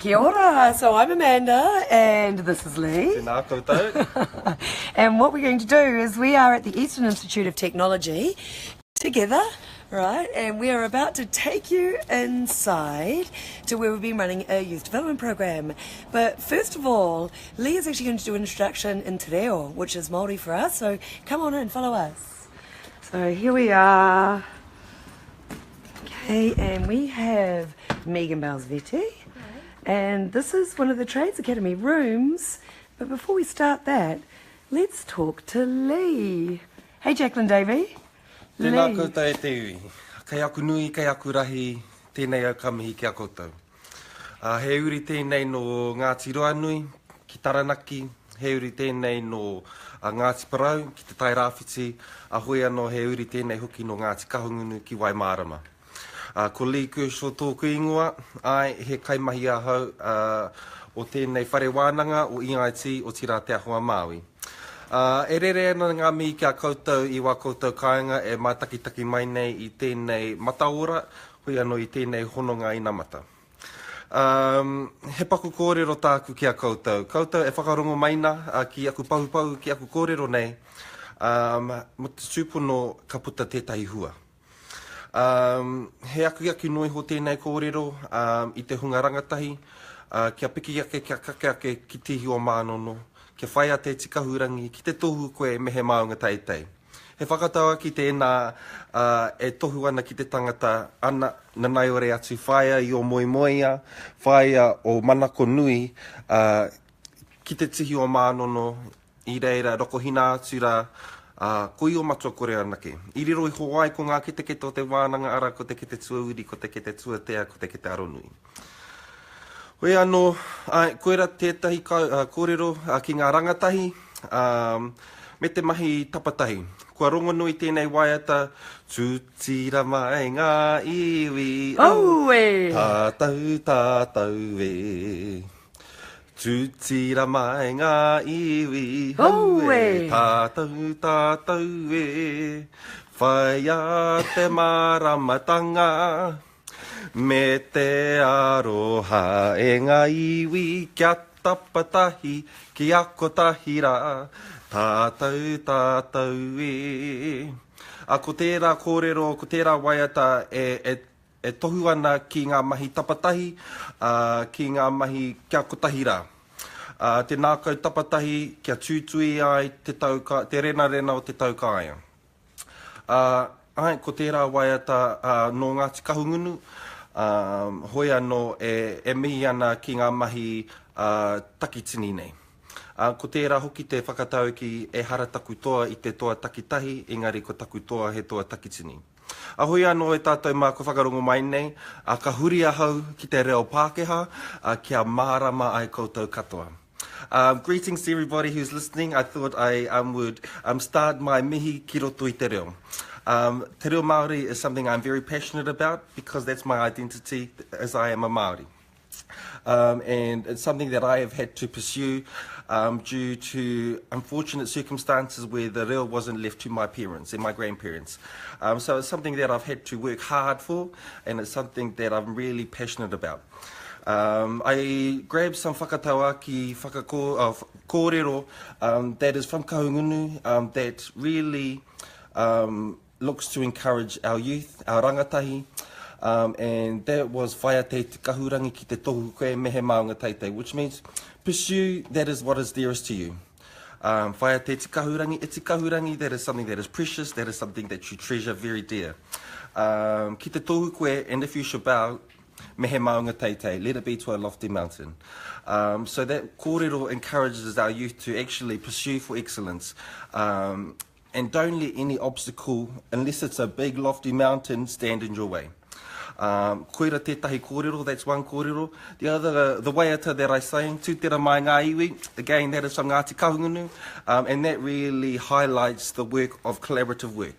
Kia ora. So I'm Amanda and this is Lee. Tēnā koutou. And what we're going to do is we are at the Eastern Institute of Technology together, right? And we are about to take you inside to where we've been running a youth development program. But first of all, Lee is actually going to do an introduction in te reo, which is Māori for us. So come on in, follow us. So here we are. Okay, and we have Megan bowers-vette. And this is one of the Trades Academy rooms. But before we start that, let's talk to Lee. Hey, Jacqueline Davey. Tēnā koutou e te iwi. Kei aku nui, kei aku rahi, tēnei au kamihi ki a koutou. He uri tēnei no Ngāti Roanui, ki Taranaki. He uri tēnei no Ngāti Parau, ki te Tai Rāwhiti. Hoi anō he uri tēnei hoki no Ngāti Kahungunu, ki Waimārama. Ko Lee Kershaw tōku ingoa, ai he kaimahi ahau o tēnei whare wānanga o IIT o Tira Te Ahua Māui. E rere ana ngā mihi ki a koutou i wā koutou kāinga e mātakitaki mai nei i tēnei mataora, hui anō i tēnei hononga ina mata. He paku kōrero tāku ki a koutou. Koutou e whakarongo maina ki aku pauhupau ki aku kōrero nei, mo te tūpono ka puta tētahi hua. He aku noi ho tēnei kōrero i te hunga rangatahi, kia piki ake, kia kake ake ki tihi o mānono, kia whaia te tikahurangi, ki te tohu koe me he maunga teitei. He whakatawa ki tēnā e tohu ana ki te tangata ana nanai ore atu whaia i o moimoia, whaia o manako nui, ki te tihi o mānono, i reira roko hina atu ra, ko i o matua kore anake. I riro i hoai ko ngā kete o te wānanga ara, ko te kete tuauri, ko te kete tuatea, ko te kete aronui. Hoi anō, koera tētahi kōrero ki ngā rangatahi, me te mahi tapatahi. Kua rongonui tēnei waiata, tūtira mai ngā iwi, tātou, tātou e. Tūtira mai ngā iwi, tātou, tātou e. Whaia te maramatanga, me te aroha e ngā iwi, kia tapatahi, ki ako tahira, tātou, tātou e. Ko tērā kōrero, ko tērā waiata e tohu ana ki ngā mahi tapatahi, ki ngā mahi kia kotahira. Te nākau tapatahi kia tūtui ai te rena o te taukāia. Ko tērā waiata no Ngāti Kahungunu, hoi anō e mihi ana ki ngā mahi takitini nei. Ko tērā hoki te whakatau ki e hara taku toa i te toa takitahi, engari ko taku toa he toa takitini. Hoi anō e tātou mā ko whakarongo mai nei, ka huri ahau ki te reo Pākehā, kia mārama ai koutou katoa. Greetings to everybody who's listening. I thought I would start my mihi ki roto i te reo. Te reo Māori is something I'm very passionate about because that's my identity as I am a Māori. And it's something that I have had to pursue due to unfortunate circumstances where the reo wasn't left to my parents and my grandparents. So it's something that I've had to work hard for, and it's something that I'm really passionate about. I grabbed some whakataua ki kōrero that is from Kahungunu, that really looks to encourage our youth, our rangatahi, and that was whaia te kahurangi ki te tohu koe me he maunga teitei, which means pursue that is what is dearest to you. Whaia te kahurangi, that is something that is precious, that is something that you treasure very dear. Ki te tohu koe, and if you should bow, me he maunga teitei, let it be to a lofty mountain. So that kōrero encourages our youth to actually pursue for excellence. And don't let any obstacle, unless it's a big lofty mountain, stand in your way. Koira tētahi kōrero, that's one kōrero. The other, the waiata that I saying, tūtera mai ngā iwi, again, that is from Ngāti Kahungunu, and that really highlights the work of collaborative work.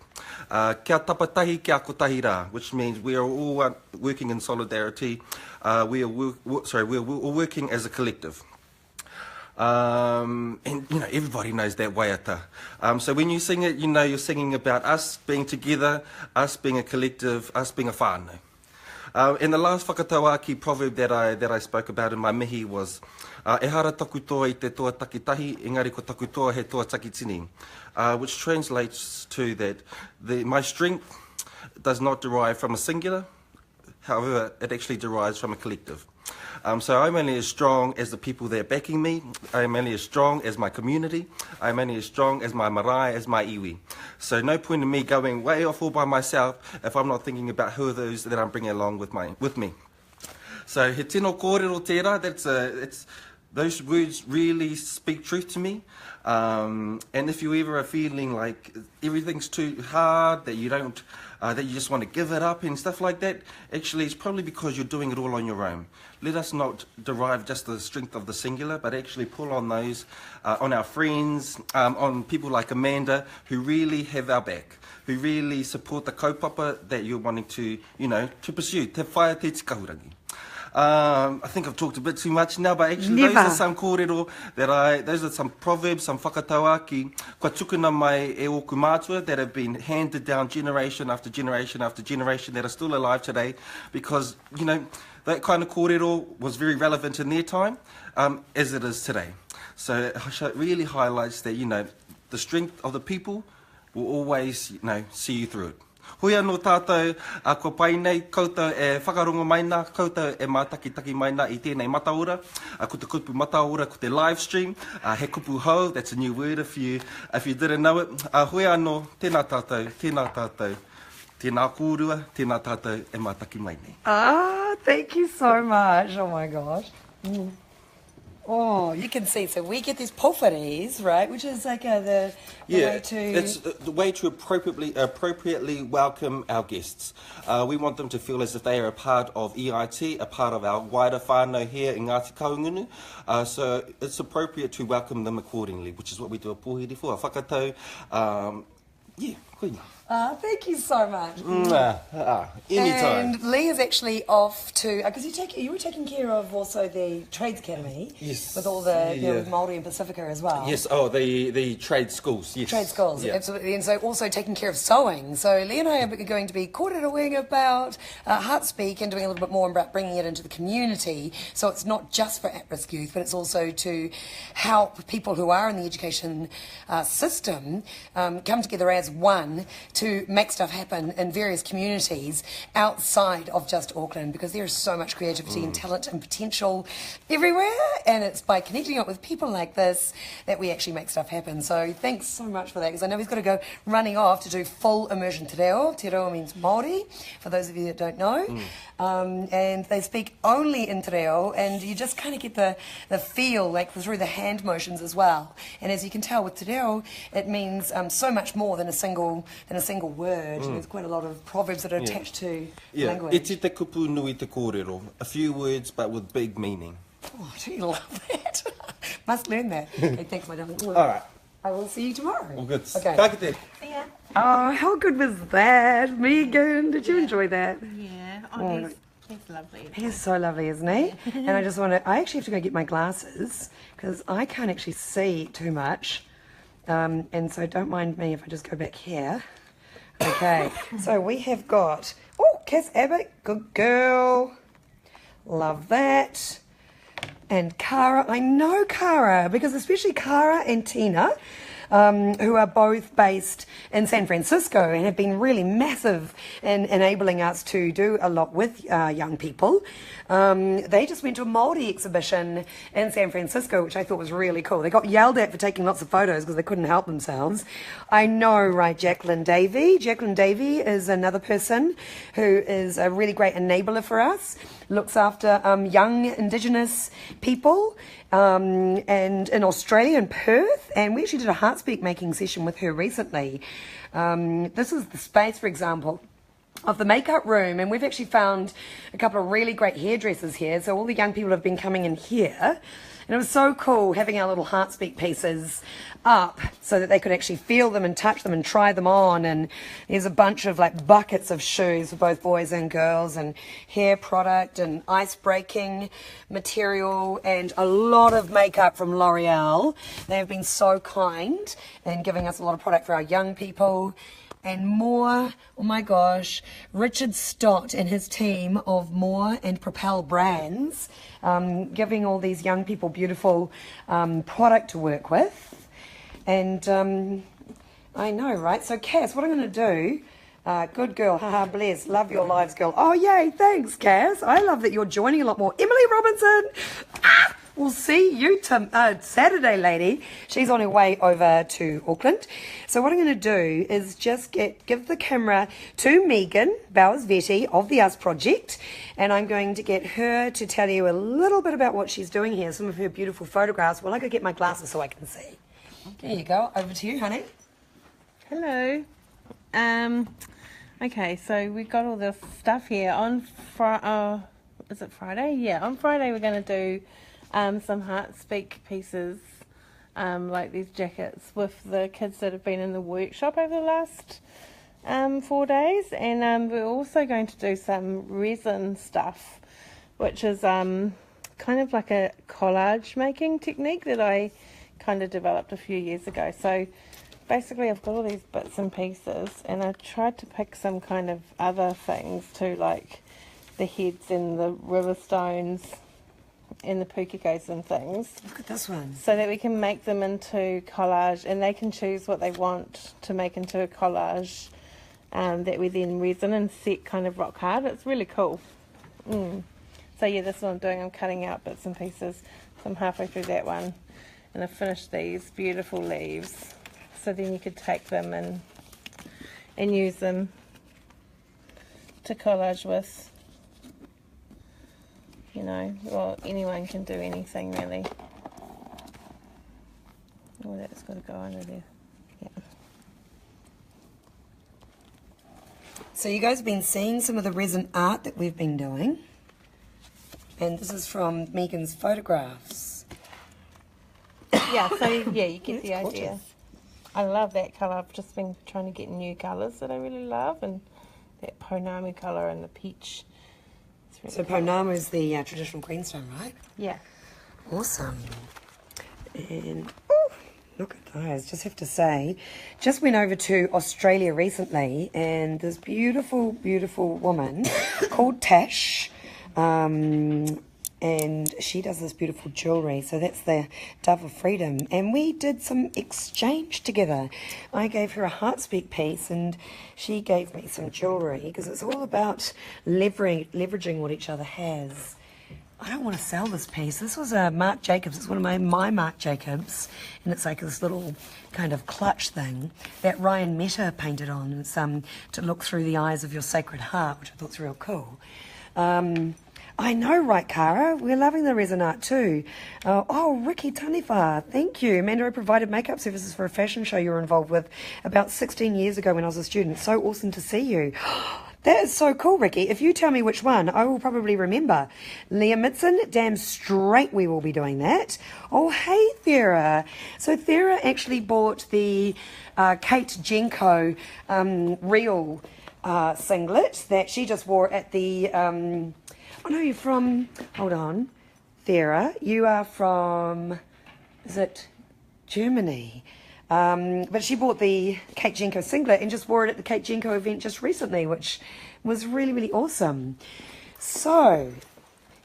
Kia tapatahi, kia kotahira, which means we are all working in solidarity. We are all working as a collective. And you know, everybody knows that waiata. So when you sing it, you know you're singing about us being together, us being a collective, us being a whānau. And the last whakatauaki proverb that I spoke about in my mihi was e hara taku toa I te toa takitahi, engari ko taku toa he toa takitini, which translates to that my strength does not derive from a singular, however, it actually derives from a collective. So I'm only as strong as the people that are backing me. I'm only as strong as my community. I'm only as strong as my marae, as my iwi. So no point in me going way off all by myself if I'm not thinking about who are those that I'm bringing along with me. So he tino kōrero tērā, those words really speak truth to me. And if you ever are feeling like everything's too hard, that you don't, that you just want to give it up and stuff like that, actually it's probably because you're doing it all on your own. Let us not derive just the strength of the singular, but actually pull on those, on our friends, on people like Amanda, who really have our back, who really support the kaupapa that you're wanting to, to pursue. Te whaia te tikahurangi. I think I've talked a bit too much now, but actually those are some kōrero those are some proverbs, some whakatauaki, kua tukuna mai e oku mātua that have been handed down generation after generation after generation that are still alive today, because, that kind of kōrero was very relevant in their time, as it is today. So it really highlights that, the strength of the people will always, see you through it. Hoi anō tātou, ko pai nei, koutou e whakarongo mai nā, koutou e mātakitaki mai nā I tēnei mataora, ko te kupu mataora, ko te live stream, he kupu hou, that's a new word if you didn't know it. Hoi anō, tēnā tātou, tēnā kōrua, tēnā tātou e mātaki mai nei. Thank you so much. Oh my gosh. Oh, you can see. So we get these pōwharis, right, which is like the way to... it's the way to appropriately welcome our guests. We want them to feel as if they are a part of EIT, a part of our wider whānau here in Ngāti Kahungunu. So it's appropriate to welcome them accordingly, which is what we do a pōhiri for, a whakatau. Koina. Thank you so much. Anytime. And Lee is actually off to, because you were taking care of also the Trades Academy. Yes. With all the, with Māori and Pacifica as well. Yes, the trade schools, yes. Trade schools, absolutely. And so also taking care of sewing. So Lee and I are going to be kōrero-ing about Heartspeak and doing a little bit more about bringing it into the community. So it's not just for at-risk youth, but it's also to help people who are in the education system come together as one to make stuff happen in various communities outside of just Auckland, because there is so much creativity and talent and potential everywhere, and it's by connecting up with people like this that we actually make stuff happen. So thanks so much for that, because I know he's got to go running off to do full immersion te reo. Te reo means Māori, for those of you that don't know. And they speak only in te reo, and you just kind of get the feel, like through the hand motions as well. And as you can tell with te reo, it means so much more than a single word. There's quite a lot of proverbs that are attached to language. E te kupu nui te kōrero. A few words, but with big meaning. Oh, do you love that? Must learn that. Okay, thanks, my darling. All right. I will see you tomorrow. All good. Okay. Ka kite. Yeah. Oh, how good was that? Megan, did you enjoy that? Yeah. Oh, he's lovely. He's so lovely, isn't he? And I actually have to go get my glasses because I can't actually see too much. And so don't mind me if I just go back here. Okay, so we have got, Cass Abbott, good girl. Love that. And Cara, I know Cara, because especially Cara and Tina, who are both based in San Francisco and have been really massive in enabling us to do a lot with young people. They just went to a Māori exhibition in San Francisco, which I thought was really cool. They got yelled at for taking lots of photos because they couldn't help themselves. I know, right, Jacqueline Davey. Jacqueline Davey is another person who is a really great enabler for us, looks after young Indigenous people. And in Australia, in Perth, and we actually did a Heartspeak making session with her recently. This is the space, for example, of the makeup room, and we've actually found a couple of really great hairdressers here, so all the young people have been coming in here. And it was so cool having our little Heartspeak pieces up so that they could actually feel them and touch them and try them on. And there's a bunch of like buckets of shoes for both boys and girls, and hair product and ice breaking material, and a lot of makeup from L'Oreal. They have been so kind in giving us a lot of product for our young people. and Moore, oh my gosh, Richard Stott and his team of Moore and Propel brands, giving all these young people beautiful product to work with. And I know, right? So Cass, what I'm going to do, good girl, haha, bless, love your lives, girl. Oh, yay, thanks, Cass. I love that you're joining a lot more. Emily Robinson, we'll see you Saturday, lady. She's on her way over to Auckland. So what I'm going to do is just give the camera to Megan Bowers-Vette of the US Project, and I'm going to get her to tell you a little bit about what she's doing here, some of her beautiful photographs. Well, I could get my glasses so I can see. There you go. Over to you, honey. Hello. Okay, so we've got all this stuff here on is it Friday? Yeah, on Friday we're going to do some heart speak pieces, like these jackets with the kids that have been in the workshop over the last 4 days, and we're also going to do some resin stuff, which is kind of like a collage making technique that I kind of developed a few years ago. So basically I've got all these bits and pieces, and I tried to pick some kind of other things too, like the heads and the river stones and the pukikos and things. Look at this one. So that we can make them into collage, and they can choose what they want to make into a collage that we then resin and set kind of rock hard. It's really cool. So yeah, that's what I'm doing. I'm cutting out bits and pieces. So I'm halfway through that one, and I've finished these beautiful leaves. So then you could take them and use them to collage with. You know, well, anyone can do anything really. Oh, that's got to go under there. Yeah. So you guys have been seeing some of the resin art that we've been doing. And this is from Megan's photographs. Yeah, so yeah, you get the idea. Gorgeous. I love that colour. I've just been trying to get new colours that I really love, and that Pounamu colour and the peach. So Pounamu is the traditional greenstone, right? Yeah. Awesome. And ooh, look at those. Just have to say, just went over to Australia recently, and this beautiful, beautiful woman called Tash, and she does this beautiful jewellery. So that's the Dove of Freedom. And we did some exchange together. I gave her a heartspeak piece, and she gave me some jewellery, because it's all about leveraging what each other has. I don't want to sell this piece. This was a Marc Jacobs. It's one of my Marc Jacobs, and it's like this little kind of clutch thing that Ryan Meta painted on. It's to look through the eyes of your sacred heart, which I thought was real cool. I know, right, Cara? We're loving the resin art too. Oh, Ricky Taniwha, thank you. Amanda, I provided makeup services for a fashion show you were involved with about 16 years ago when I was a student. So awesome to see you. That is so cool, Ricky. If you tell me which one, I will probably remember. Leah Mitson, damn straight we will be doing that. Oh, hey, Thera. So Thera actually bought the Kate Jenko real singlet that she just wore at the... oh no, you're from, hold on, Thera, you are from, is it Germany? But she bought the Kate Jenko singlet and just wore it at the Kate Jenko event just recently, which was really, really awesome. So,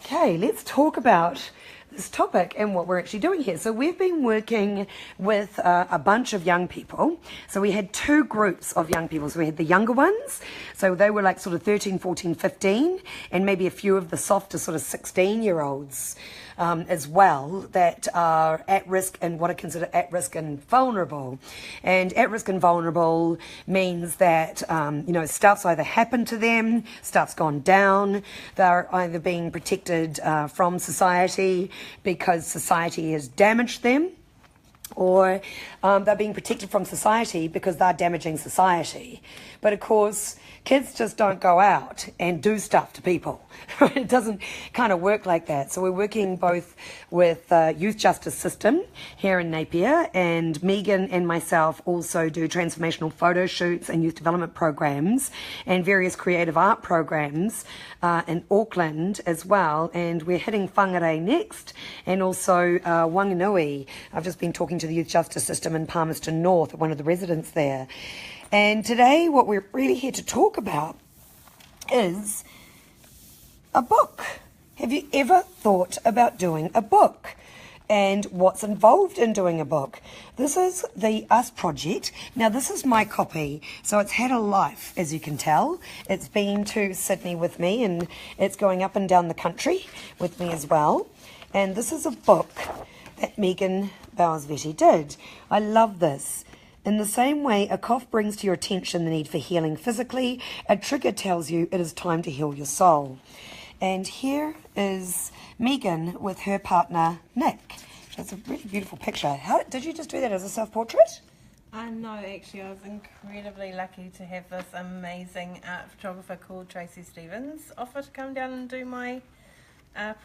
okay, let's talk about this topic and what we're actually doing here. So we've been working with a bunch of young people. So we had two groups of young people. So we had the younger ones. So they were like sort of 13, 14, 15, and maybe a few of the softer sort of 16-year-olds as well that are at risk and what are considered at risk and vulnerable. And at risk and vulnerable means that, you know, stuff's either happened to them, stuff's gone down, they're either being protected from society because society has damaged them, or they're being protected from society because they're damaging society. But of course, kids just don't go out and do stuff to people. It doesn't kind of work like that. So we're working both with youth justice system here in Napier, and Megan and myself also do transformational photo shoots and youth development programs and various creative art programs in Auckland as well. And we're hitting Whangarei next, and also Wanganui. I've just been talking to the youth justice system in Palmerston North, one of the residents there. And today what we're really here to talk about is a book. Have you ever thought about doing a book? And what's involved in doing a book? This is the Us Project. Now this is my copy, so it's had a life, as you can tell. It's been to Sydney with me, and it's going up and down the country with me as well. And this is a book that Megan Bowers-vette did. I love this. In the same way a cough brings to your attention the need for healing physically, a trigger tells you it is time to heal your soul. And here is Megan with her partner, Nick. It's a really beautiful picture. How did you just do that as a self-portrait? No, actually, I was incredibly lucky to have this amazing art photographer called Tracy Stevens offer to come down and do my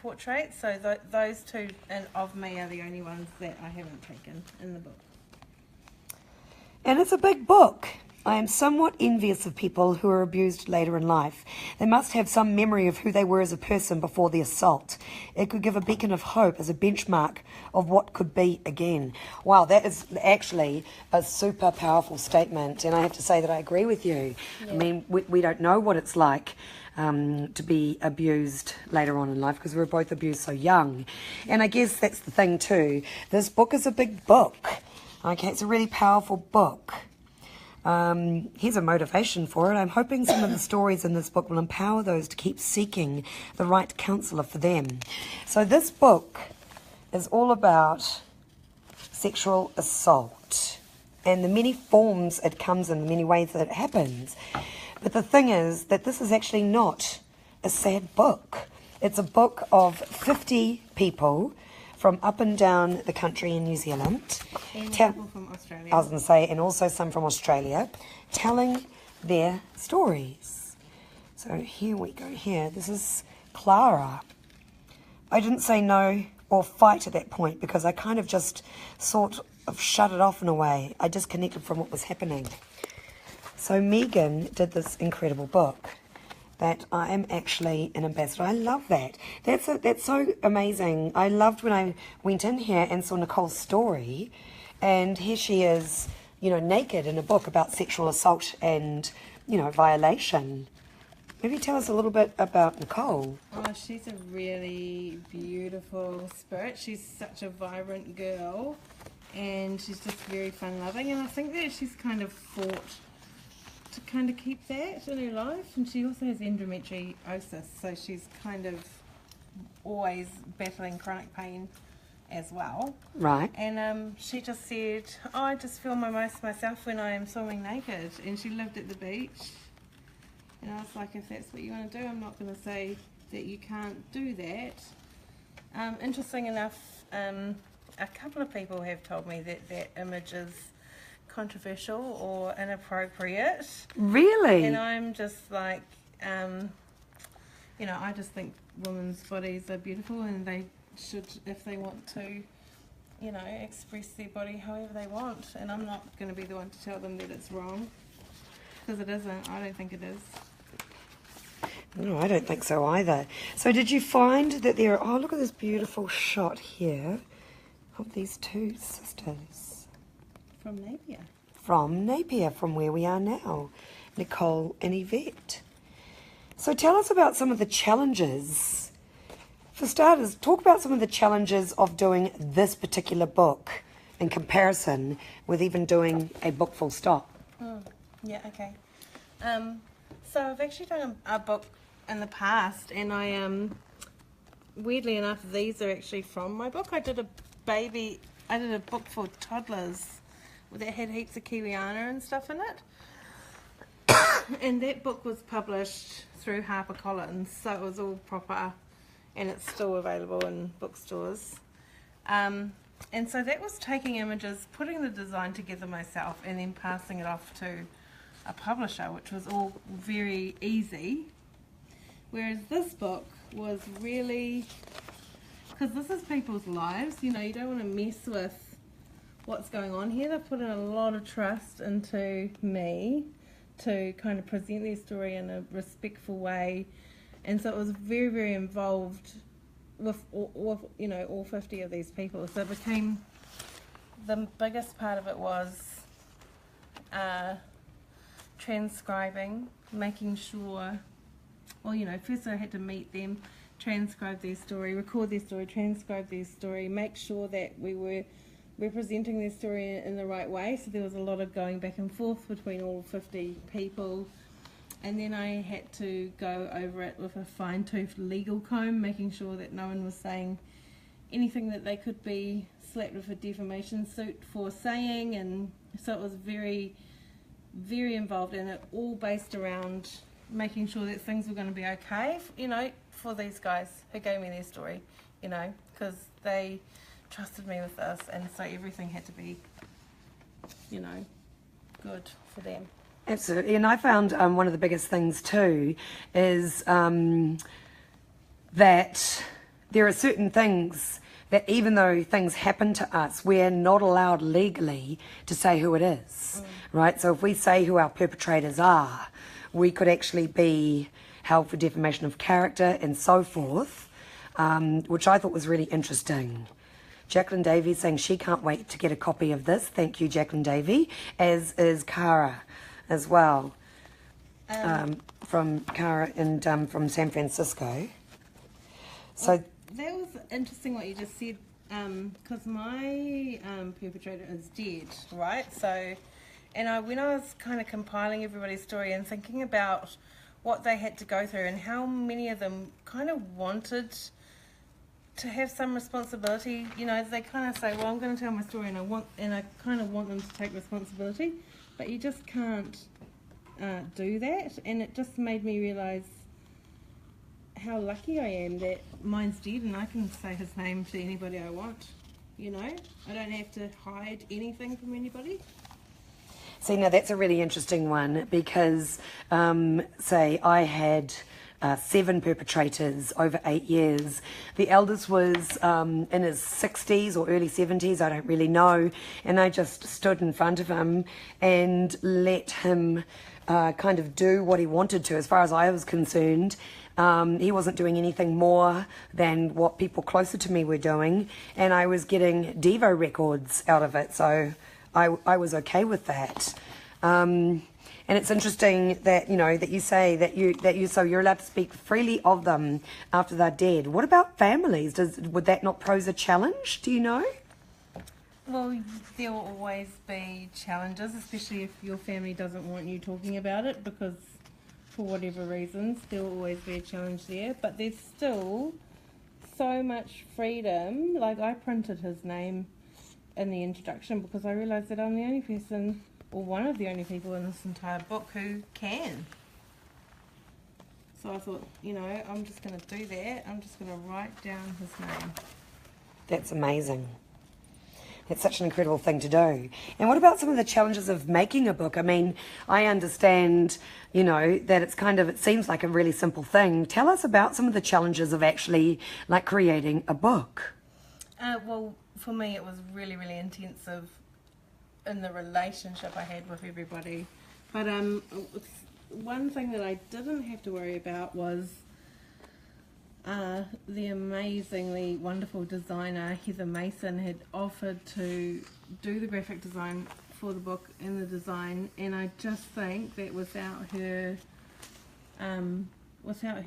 portrait. So those two and of me are the only ones that I haven't taken in the book. And it's a big book. I am somewhat envious of people who are abused later in life. They must have some memory of who they were as a person before the assault. It could give a beacon of hope as a benchmark of what could be again. Wow, that is actually a super powerful statement, and I have to say that I agree with you. Yeah. I mean, we don't know what it's like to be abused later on in life because we were both abused so young. And I guess that's the thing too. This book is a big book. Okay, it's a really powerful book. Here's a motivation for it. I'm hoping some of the stories in this book will empower those to keep seeking the right counsellor for them. So this book is all about sexual assault and the many forms it comes in, the many ways that it happens. But the thing is that this is actually not a sad book. It's a book of 50 people from up and down the country in New Zealand. And people from Australia. I was going to say, and also some from Australia, telling their stories. So here we go here. This is Clara. I didn't say no or fight at that point because I kind of just sort of shut it off in a way. I disconnected from what was happening. So Megan did this incredible book that I am actually an ambassador. I love that. That's so amazing. I loved when I went in here and saw Nicole's story, and here she is, you know, naked in a book about sexual assault and, you know, violation. Maybe tell us a little bit about Nicole. Oh, she's a really beautiful spirit. She's such a vibrant girl, and she's just very fun-loving, and I think that she's kind of fought to kind of keep that in her life, and she also has endometriosis, so she's kind of always battling chronic pain as well. Right. And she just said, oh, I just feel my most myself when I am swimming naked, and she lived at the beach, and I was like, if that's what you want to do, I'm not going to say that you can't do that. Interesting enough, a couple of people have told me that that image is controversial or inappropriate. Really? And I'm just like, you know, I just think women's bodies are beautiful, and they should, if they want to, you know, express their body however they want, and I'm not going to be the one to tell them that it's wrong, because it isn't. I don't think it is. No, I don't think so either. So did you find that there are, oh, look at this beautiful shot here of these two sisters. From Napier. From Napier, from where we are now, Nicole and Yvette. So tell us about some of the challenges. For starters, talk about some of the challenges of doing this particular book in comparison with even doing a book full stop. Yeah, okay. So I've actually done a book in the past, and I, weirdly enough, these are actually from my book. I did a book for toddlers that had heaps of Kiwiana and stuff in it. And that book was published through HarperCollins, so it was all proper, and it's still available in bookstores. And so that was taking images, putting the design together myself, and then passing it off to a publisher, which was all very easy. Whereas this book was really, because this is people's lives, you know, you don't want to mess with what's going on here. They've put in a lot of trust into me to kind of present their story in a respectful way, and so it was very, very involved with you know, all 50 of these people. So it became, the biggest part of it was transcribing, making sure, well, you know, first I had to meet them, transcribe their story, record their story, transcribe their story, make sure that we were representing their story in the right way. So there was a lot of going back and forth between all 50 people. And then I had to go over it with a fine-toothed legal comb, making sure that no one was saying anything that they could be slapped with a defamation suit for saying. And so it was very, very involved, and it all based around making sure that things were going to be okay, you know, for these guys who gave me their story, you know, because they trusted me with this, and so everything had to be, you know, good for them. Absolutely, and I found one of the biggest things too is that there are certain things that even though things happen to us, we're not allowed legally to say who it is, right? So if we say who our perpetrators are, we could actually be held for defamation of character and so forth, which I thought was really interesting. Jacqueline Davey saying she can't wait to get a copy of this. Thank you, Jacqueline Davey, as is Cara as well, from Cara and from San Francisco. So that was interesting what you just said, because my perpetrator is dead, right? So, and when I was kind of compiling everybody's story and thinking about what they had to go through and how many of them kind of wanted to have some responsibility, you know, they kind of say, well, I'm going to tell my story and I kind of want them to take responsibility, but you just can't do that. And it just made me realise how lucky I am that mine's dead and I can say his name to anybody I want, you know. I don't have to hide anything from anybody. See, now that's a really interesting one because, say, I had 7 perpetrators over 8 years. The eldest was in his 60s or early 70s, I don't really know, and I just stood in front of him and let him kind of do what he wanted to. As far as I was concerned, he wasn't doing anything more than what people closer to me were doing, and I was getting Devo records out of it, so I was okay with that. And it's interesting that, you know, that you say that you're allowed to speak freely of them after they're dead. What about families? Would that not pose a challenge? Do you know? Well, there will always be challenges, especially if your family doesn't want you talking about it, because for whatever reasons, there will always be a challenge there. But there's still so much freedom. Like, I printed his name in the introduction because I realised that I'm the only person, or one of the only people in this entire book who can. So I thought, you know, I'm just going to do that. I'm just going to write down his name. That's amazing. It's such an incredible thing to do. And what about some of the challenges of making a book? I mean, I understand, you know, that it's kind of, it seems like a really simple thing. Tell us about some of the challenges of actually, like, creating a book. Well, for me, it was really, really intensive in the relationship I had with everybody. But one thing that I didn't have to worry about was the amazingly wonderful designer Heather Mason had offered to do the graphic design for the book and the design, and I just think that without her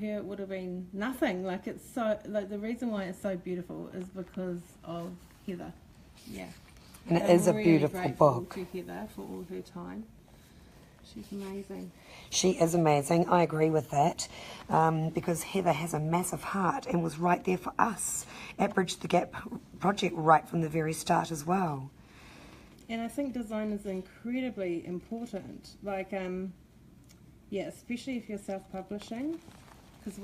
it would have been nothing. Like, it's so, like, the reason why it's so beautiful is because of Heather. Yeah. And it is a beautiful book. To Heather for all her time. She's amazing. She is amazing. I agree with that, because Heather has a massive heart and was right there for us at Bridge the Gap project right from the very start as well. And I think design is incredibly important. Like, yeah, especially if you're self-publishing, because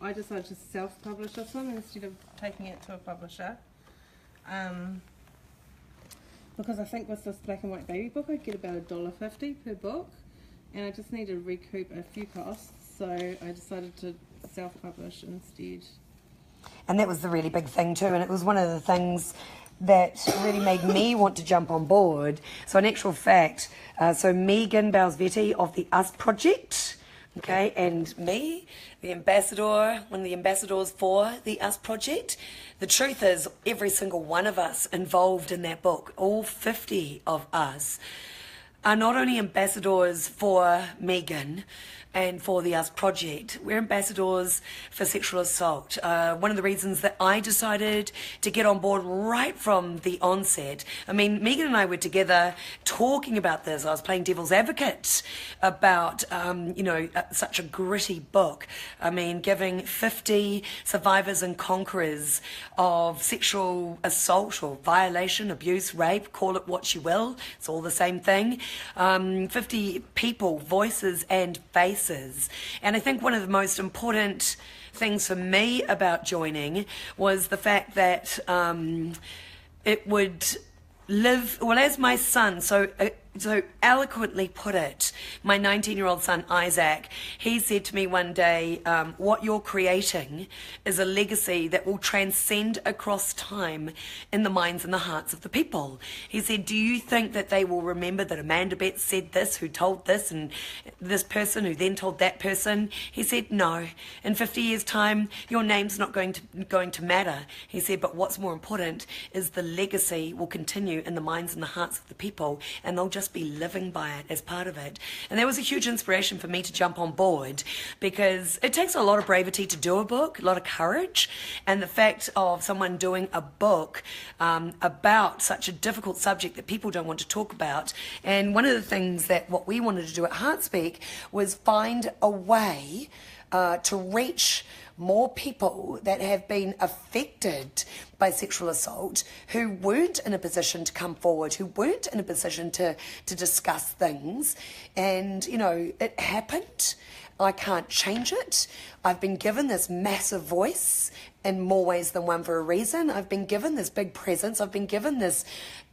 I decided to self-publish this one instead of taking it to a publisher. Because I think with this black and white baby book, I'd get about $1.50 per book, and I just need to recoup a few costs, so I decided to self-publish instead. And that was the really big thing too, and it was one of the things that really made me want to jump on board. So in actual fact, so Megan bowers-vette of the US Project, okay, and me, the ambassador, one of the ambassadors for the US Project. The truth is, every single one of us involved in that book, all 50 of us, are not only ambassadors for Megan and for the Us Project, we're ambassadors for sexual assault. One of the reasons that I decided to get on board right from the onset, I mean, Megan and I were together talking about this. I was playing devil's advocate about, such a gritty book. I mean, giving 50 survivors and conquerors of sexual assault or violation, abuse, rape, call it what you will, it's all the same thing. 50 people, voices and faces. And I think one of the most important things for me about joining was the fact that it would live, well, as my son so eloquently put it, my 19-year-old son Isaac, he said to me one day, what you're creating is a legacy that will transcend across time in the minds and the hearts of the people. He said, do you think that they will remember that Amanda Betts said this, who told this, and this person who then told that person? He said, no. In 50 years' time, your name's not going to matter. He said, but what's more important is the legacy will continue in the minds and the hearts of the people, and they'll just be living by it as part of it. And that was a huge inspiration for me to jump on board, because it takes a lot of bravery to do a book, a lot of courage, and the fact of someone doing a book about such a difficult subject that people don't want to talk about. And one of the things that what we wanted to do at Heartspeak was find a way to reach more people that have been affected by sexual assault, who weren't in a position to come forward, who weren't in a position to discuss things. And, it happened. I can't change it. I've been given this massive voice in more ways than one for a reason. I've been given this big presence. I've been given this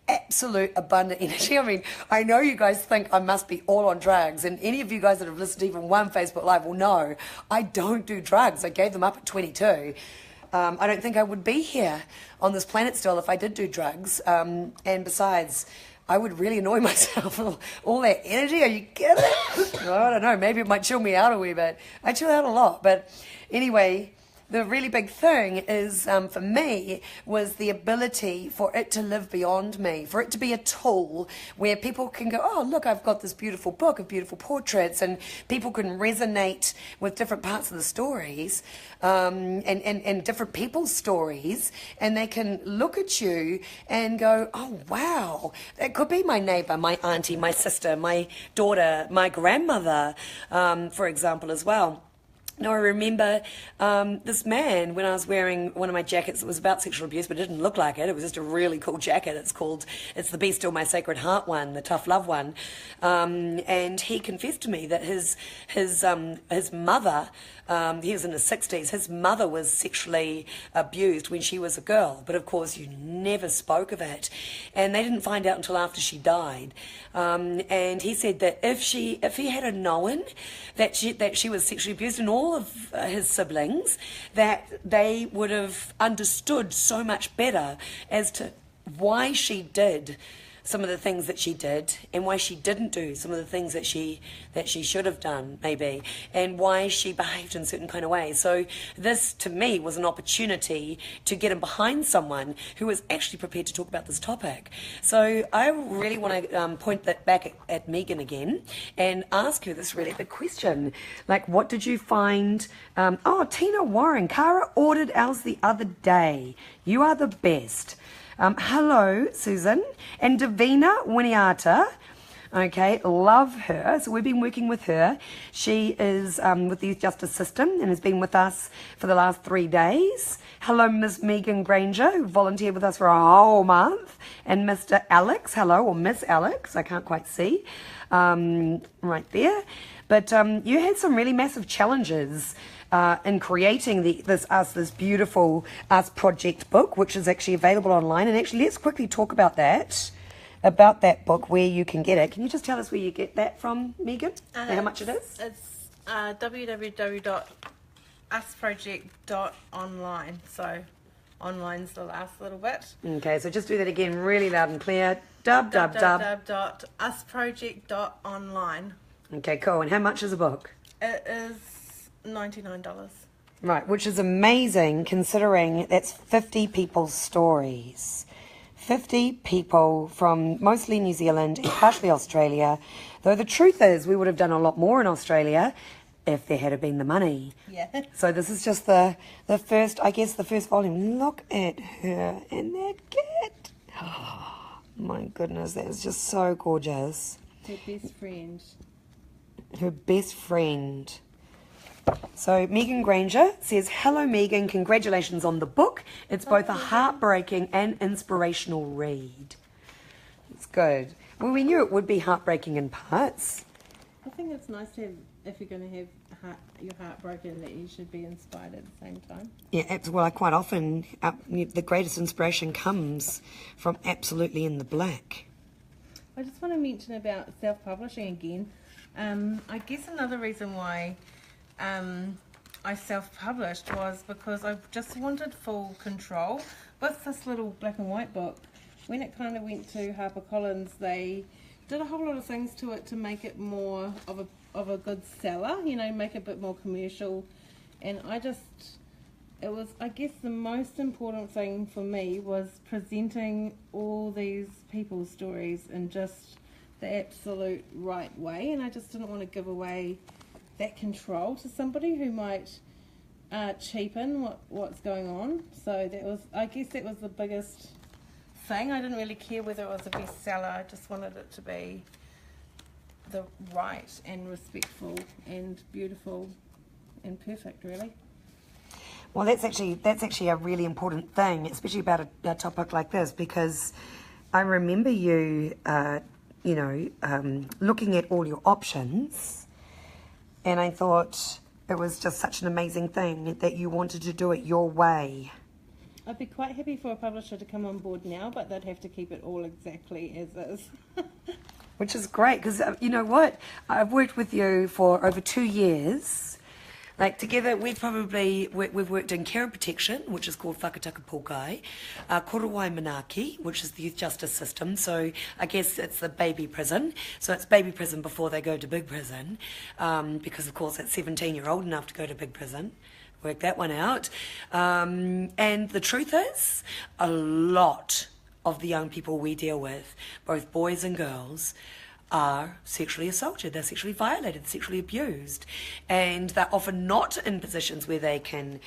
absolute abundant energy. I mean, I know you guys think I must be all on drugs, and any of you guys that have listened to even one Facebook Live will know I don't do drugs. I gave them up at 22. I don't think I would be here on this planet still if I did do drugs. And besides, I would really annoy myself with all that energy. Are you kidding? I don't know. Maybe it might chill me out a wee bit. I chill out a lot. But anyway, the really big thing is, for me, was the ability for it to live beyond me, for it to be a tool where people can go, oh, look, I've got this beautiful book of beautiful portraits, and people can resonate with different parts of the stories, and different people's stories, and they can look at you and go, oh, wow, that could be my neighbour, my auntie, my sister, my daughter, my grandmother, for example, as well. Now, I remember this man, when I was wearing one of my jackets that was about sexual abuse, but it didn't look like it. It was just a really cool jacket. It's the Be Still My Sacred Heart one, the tough love one. And he confessed to me that his mother, he was in his 60s, his mother was sexually abused when she was a girl. But of course, you never spoke of it. And they didn't find out until after she died. And he said that if he had known that she was sexually abused, and all of his siblings, that they would have understood so much better as to why she did some of the things that she did, and why she didn't do some of the things that she should have done, maybe, and why she behaved in a certain kind of way. So this, to me, was an opportunity to get in behind someone who was actually prepared to talk about this topic. So I really want to point that back at Megan again and ask her this really big question. Like, what did you find? Tina Warren, Cara ordered ours the other day. You are the best. Hello, Susan. And Davina Winiata. Okay, love her. So we've been working with her. She is with the Youth Justice System and has been with us for the last 3 days. Hello, Miss Megan Granger, who volunteered with us for a whole month. And Mr. Alex, hello, or Miss Alex, I can't quite see, right there. But you had some really massive challenges in creating this beautiful Us Project book, which is actually available online. And actually, let's quickly talk about that book, where you can get it. Can you just tell us where you get that from, Megan, and how much it is? It's www.usproject.online. So online's the last little bit. Okay, so just do that again really loud and clear. www.usproject.online. Okay, cool. And how much is a book? It is $99. Right, which is amazing considering that's 50 people's stories. 50 people from mostly New Zealand and partially Australia, though the truth is we would have done a lot more in Australia if there had been the money. Yeah. So this is just the first, I guess, the first volume. Look at her and that cat. Oh, my goodness, that is just so gorgeous. Her best friend. Her best friend. So Megan Granger says, hello Megan, congratulations on the book. It's both a heartbreaking and inspirational read. It's good. Well, we knew it would be heartbreaking in parts. I think it's nice to have, if you're going to have your heart broken, that you should be inspired at the same time. Yeah, well, quite often the greatest inspiration comes from absolutely in the black. I just want to mention about self-publishing again. I guess another reason why I self-published was because I just wanted full control. With this little black and white book, when it kind of went to HarperCollins, they did a whole lot of things to it to make it more of a good seller, you know, make it a bit more commercial. And I guess the most important thing for me was presenting all these people's stories in just the absolute right way, and I just didn't want to give away that control to somebody who might cheapen what's going on. So I guess that was the biggest thing. I didn't really care whether it was a bestseller. I just wanted it to be the right and respectful and beautiful and perfect, really. Well, that's actually a really important thing, especially about a topic like this, because I remember you, looking at all your options, and I thought it was just such an amazing thing that you wanted to do it your way. I'd be quite happy for a publisher to come on board now, but they'd have to keep it all exactly as is. Which is great, because you know what? I've worked with you for over 2 years. Like together, we've worked in care and protection, which is called Whakataka Pōkai, Korowai Manaki, which is the youth justice system. So I guess it's the baby prison. So it's baby prison before they go to big prison, because of course at 17 you're old enough to go to big prison. Work that one out. And the truth is, a lot of the young people we deal with, both boys and girls, are sexually assaulted, they're sexually violated, sexually abused, and they're often not in positions where they can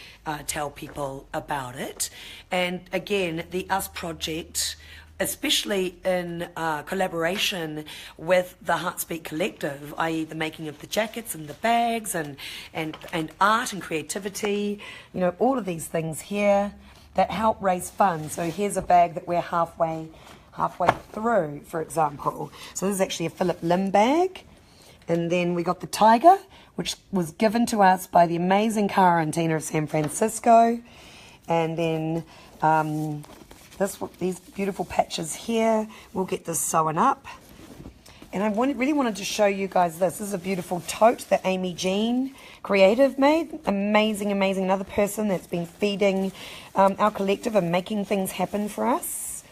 tell people about it. And again, the US Project, especially in collaboration with the Heartspeak Collective, i.e. the making of the jackets and the bags and art and creativity, you know, all of these things here that help raise funds. So here's a bag that we're halfway through, for example. So this is actually a Philip Lim bag. And then we got the tiger, which was given to us by the amazing Cara and Tina of San Francisco. And then these beautiful patches here. We'll get this sewn up. And I really wanted to show you guys this. This is a beautiful tote that Amy Jean Creative made. Amazing, amazing. Another person that's been feeding our collective and making things happen for us.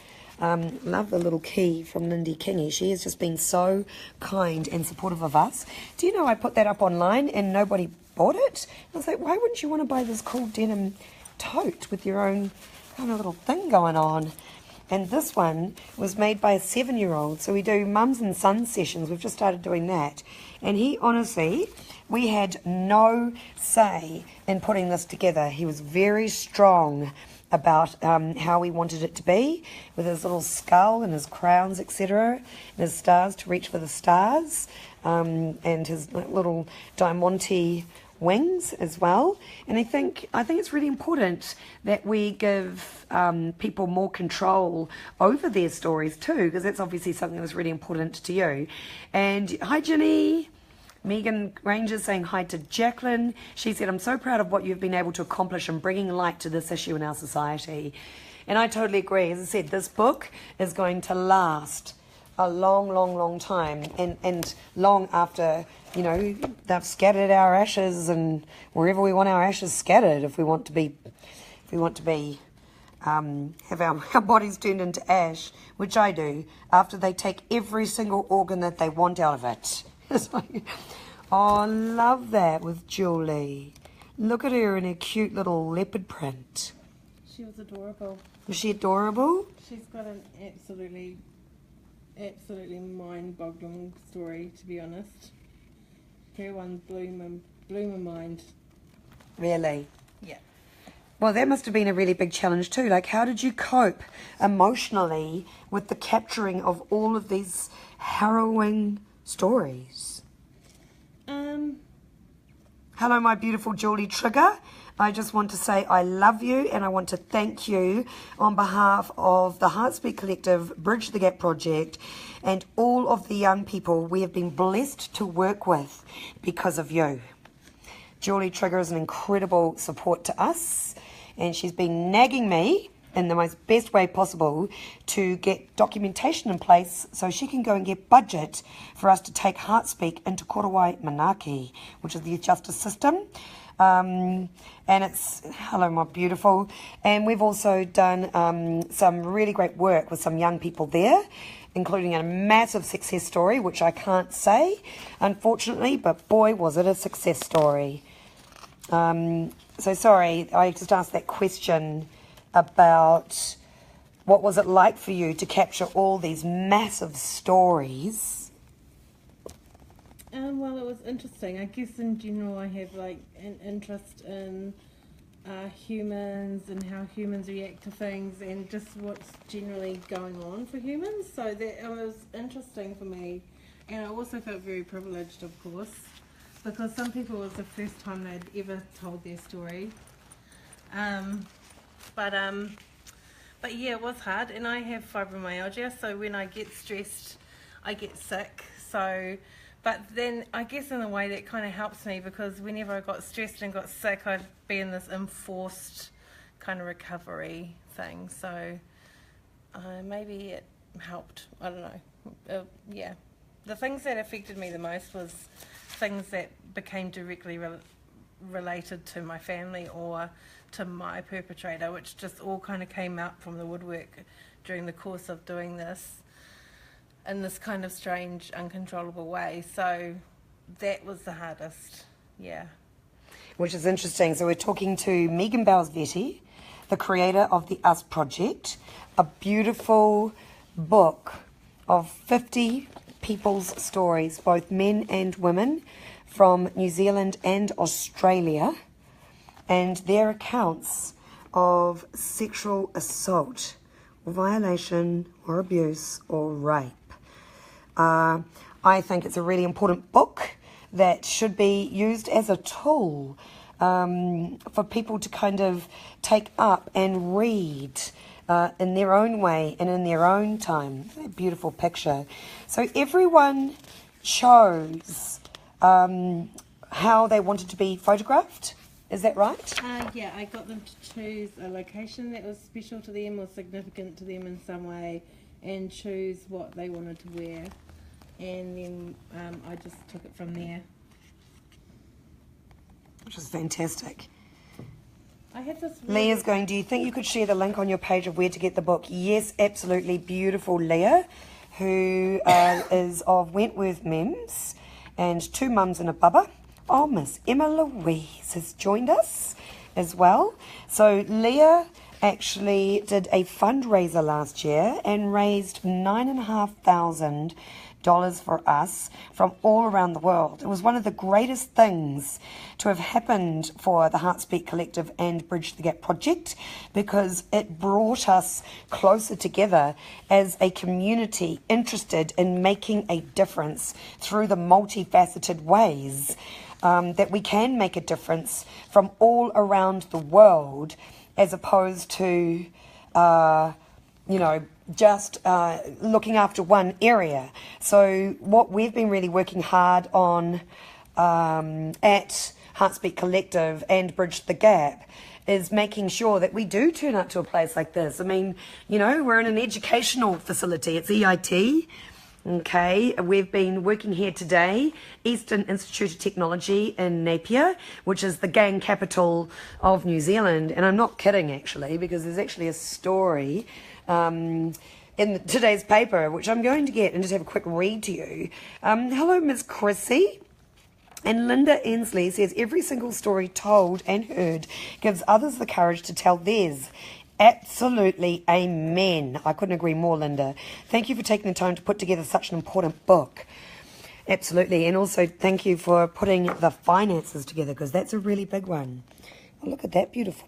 Love the little key from Lindy Kingy. She has just been so kind and supportive of us. Do you know I put that up online and nobody bought it? I was like, why wouldn't you want to buy this cool denim tote with your own kind of little thing going on? And this one was made by a 7-year-old. So we do mums and sons sessions. We've just started doing that. And he honestly, we had no say in putting this together. He was very strong about how we wanted it to be, with his little skull and his crowns, etc., and his stars to reach for the stars, and his little diamante wings as well. And I think it's really important that we give people more control over their stories too, because that's obviously something that's really important to you. And hi Ginny. Megan Granger saying hi to Jacqueline. She said, I'm so proud of what you've been able to accomplish in bringing light to this issue in our society. And I totally agree. As I said, this book is going to last a long, long, long time, and long after, you know, they've scattered our ashes, and wherever we want our ashes scattered, if we want to have our bodies turned into ash, which I do, after they take every single organ that they want out of it. It's like, oh, I love that with Julie. Look at her in her cute little leopard print. She was adorable. Was she adorable? She's got an absolutely mind-boggling story, to be honest. Her one blew my mind. Really? Yeah. Well, that must have been a really big challenge too. Like, how did you cope emotionally with the capturing of all of these harrowing stories? Hello, my beautiful Julie Trigger. I just want to say I love you, and I want to thank you on behalf of the Heartspeak Collective, Bridge the Gap Project, and all of the young people we have been blessed to work with because of you. Julie Trigger is an incredible support to us, and she's been nagging me in the most best way possible to get documentation in place so she can go and get budget for us to take Heartspeak into Korowai Manaki, which is the justice system. And it's, hello my beautiful, and we've also done some really great work with some young people there, including a massive success story, which I can't say, unfortunately, but boy, was it a success story. So sorry, I just asked that question about what was it like for you to capture all these massive stories. Well, it was interesting. I guess in general I have like an interest in humans and how humans react to things and just what's generally going on for humans. So that it was interesting for me, and I also felt very privileged, of course, because some people it was the first time they'd ever told their story. But yeah, it was hard, and I have fibromyalgia, so when I get stressed, I get sick. So, but then I guess in a way that kind of helps me, because whenever I got stressed and got sick, I'd be in this enforced kind of recovery thing. So maybe it helped. I don't know. Yeah, the things that affected me the most was things that became directly related to my family or to my perpetrator, which just all kind of came out from the woodwork during the course of doing this in this kind of strange, uncontrollable way. So that was the hardest, yeah. Which is interesting. So we're talking to Megan Bowers-vette, the creator of the Us Project, a beautiful book of 50 people's stories, both men and women, from New Zealand and Australia, and their accounts of sexual assault, or violation, or abuse, or rape. I think it's a really important book that should be used as a tool for people to kind of take up and read in their own way and in their own time. A beautiful picture. So everyone chose how they wanted to be photographed. Is that right? Yeah, I got them to choose a location that was special to them or significant to them in some way, and choose what they wanted to wear, and then I just took it from there. Which is fantastic. I have this Leah's going, do you think you could share the link on your page of where to get the book? Yes, absolutely. Beautiful Leah, who is of Wentworth Mems, and two mums and a bubba. Oh, Miss Emma Louise has joined us as well. So Leah actually did a fundraiser last year and raised $9,500 for us from all around the world. It was one of the greatest things to have happened for the Heartspeak Collective and Bridge the Gap Project, because it brought us closer together as a community interested in making a difference through the multifaceted ways that we can make a difference from all around the world, as opposed to just looking after one area. So what we've been really working hard on at Heartspeak Collective and Bridge the Gap is making sure that we do turn up to a place like this. I mean, we're in an educational facility. It's EIT. Okay, we've been working here today, Eastern Institute of Technology in Napier, which is the gang capital of New Zealand. And I'm not kidding, actually, because there's actually a story in today's paper, which I'm going to get and just have a quick read to you. Hello, Miss Chrissy. And Linda Ensley says, every single story told and heard gives others the courage to tell theirs. Absolutely, amen. I couldn't agree more, Linda. Thank you for taking the time to put together such an important book. Absolutely, and also thank you for putting the finances together, because that's a really big one. Oh, look at that beautiful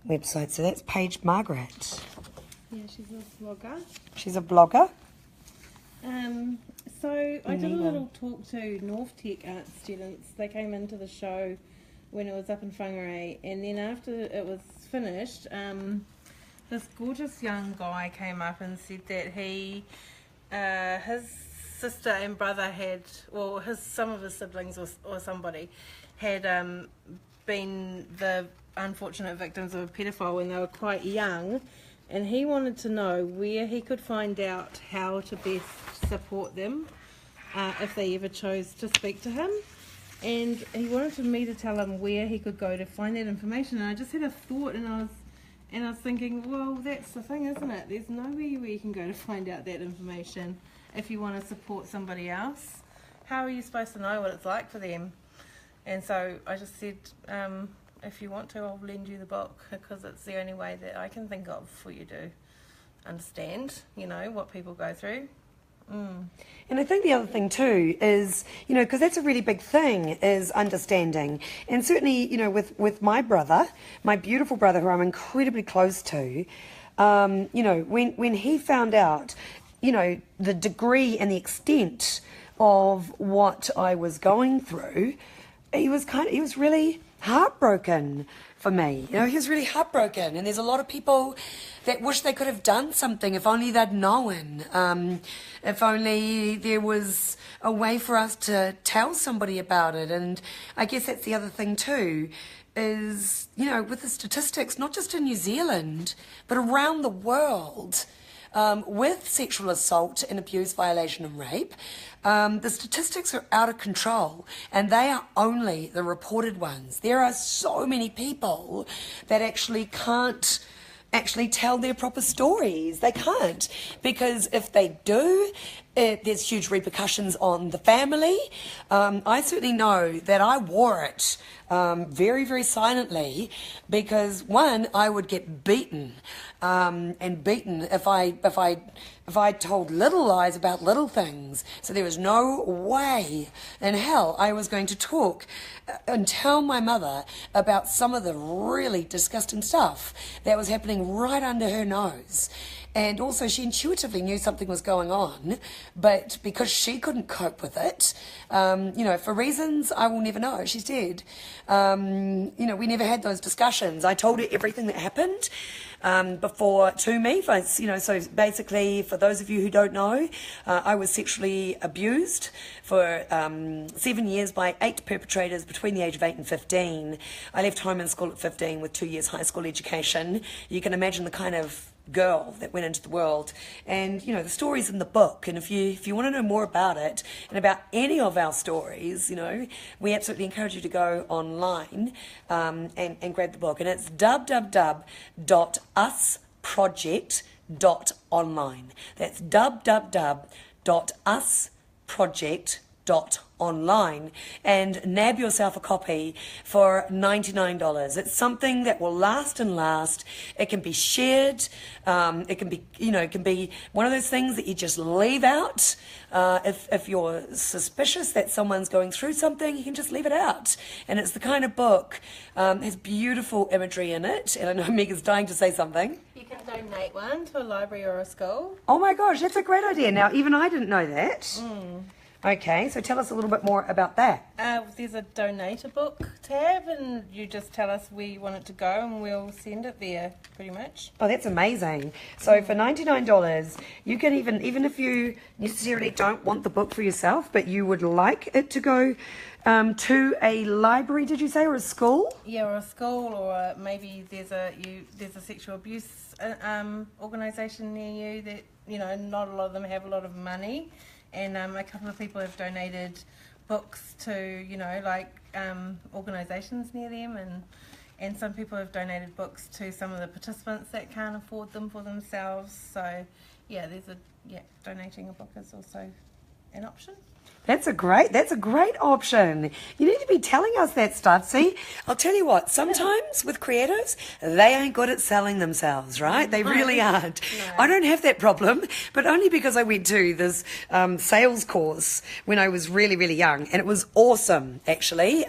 website. So that's Paige Margaret. Yeah, she's a blogger. She's a blogger. So I did a little talk to North Tech art students. They came into the show when it was up in Whangarei, and then after it was finished, this gorgeous young guy came up and said that his sister and brother had, or some of his siblings or somebody had been the unfortunate victims of a pedophile when they were quite young, and he wanted to know where he could find out how to best support them if they ever chose to speak to him. And he wanted me to tell him where he could go to find that information. And I just had a thought, and I was thinking, well, that's the thing, isn't it? There's nowhere where you can go to find out that information if you want to support somebody else. How are you supposed to know what it's like for them? And so I just said, if you want to, I'll lend you the book, because it's the only way that I can think of for you to understand, what people go through. And I think the other thing too is, because that's a really big thing, is understanding. And certainly, with my brother, my beautiful brother, who I'm incredibly close to, when he found out, the degree and the extent of what I was going through, he was really heartbroken for me. He was really heartbroken, and there's a lot of people that wish they could have done something, if only they'd known, if only there was a way for us to tell somebody about it. And I guess that's the other thing too, is, with the statistics, not just in New Zealand, but around the world, with sexual assault and abuse, violation and rape, the statistics are out of control, and they are only the reported ones. There are so many people that actually can't tell their proper stories. They can't, because if they do, there's huge repercussions on the family. I certainly know that I wore it very, very silently, because one, I would get beaten, and beaten if I told little lies about little things. So there was no way in hell I was going to talk and tell my mother about some of the really disgusting stuff that was happening right under her nose. And also, she intuitively knew something was going on, but because she couldn't cope with it, for reasons I will never know, she's dead. We never had those discussions. I told her everything that happened before to me. So basically, for those of you who don't know, I was sexually abused for 7 years by 8 perpetrators between the age of 8 and 15. I left home and school at 15 with 2 years high school education. You can imagine the kind of girl that went into the world, and the story's in the book. And if you want to know more about it and about any of our stories, we absolutely encourage you to go online and grab the book. And it's www.usproject.online. That's www.usproject.online, and nab yourself a copy for $99. It's something that will last and last. It can be shared. It can be, one of those things that you just leave out. If you're suspicious that someone's going through something, you can just leave it out. And it's the kind of book, has beautiful imagery in it. And I know Meg is dying to say something. You can donate one to a library or a school. Oh my gosh, that's a great idea. Now, even I didn't know that. Okay, so tell us a little bit more about that. There's a donate a book tab, and you just tell us where you want it to go, and we'll send it there, pretty much. Oh, that's amazing. So for $99, you can even if you necessarily don't want the book for yourself, but you would like it to go to a library, did you say, or a school? Yeah, or a school, or maybe there's a sexual abuse organisation near you that, not a lot of them have a lot of money. And a couple of people have donated books to, organisations near them, and some people have donated books to some of the participants that can't afford them for themselves. So, donating a book is also an option. That's a great option. You need to be telling us that stuff. See, I'll tell you what, sometimes with creatives, they ain't good at selling themselves, right? They really aren't. No. I don't have that problem, but only because I went to this sales course when I was really, really young. And it was awesome, actually,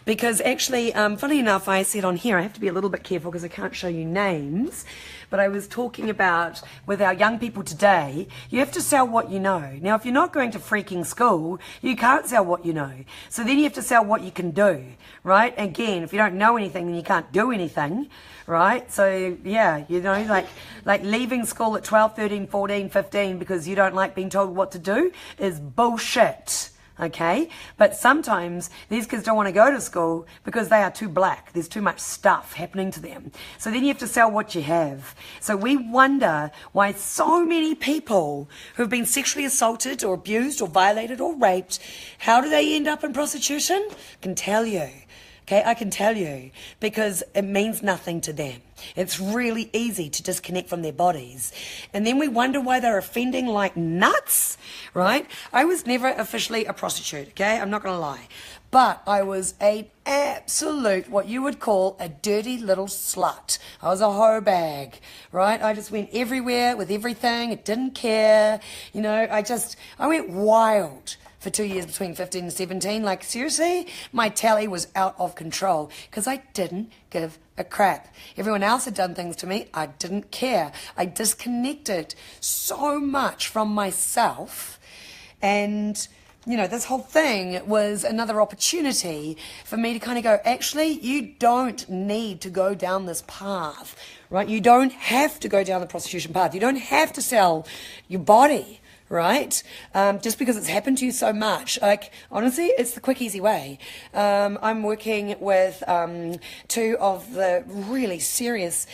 because actually, funny enough, I said on here, I have to be a little bit careful because I can't show you names. But I was talking about with our young people today, you have to sell what you know. Now, if you're not going to freaking school, you can't sell what you know. So then you have to sell what you can do, right? Again, if you don't know anything, then you can't do anything, right? So, yeah, you know, like leaving school at 12, 13, 14, 15 because you don't like being told what to do is bullshit. Okay, but sometimes these kids don't want to go to school because they are too black. There's too much stuff happening to them. So then you have to sell what you have. So we wonder why so many people who've been sexually assaulted or abused or violated or raped, how do they end up in prostitution? I can tell you. Okay, I can tell you, because it means nothing to them. It's really easy to disconnect from their bodies. And then we wonder why they're offending like nuts, right? I was never officially a prostitute, okay? I'm not going to lie. But I was an absolute, what you would call a dirty little slut. I was a hoe bag, right? I just went everywhere with everything. I didn't care. You know, I went wild for 2 years between 15 and 17. Like, seriously, my tally was out of control because I didn't give a crap. Everyone else had done things to me. I didn't care. I disconnected so much from myself. And, you know, this whole thing was another opportunity for me to kind of go, actually, you don't need to go down this path, right? You don't have to go down the prostitution path. You don't have to sell your body, right? Just because it's happened to you so much. Like, honestly, it's the quick, easy way. I'm working with 2 of the really serious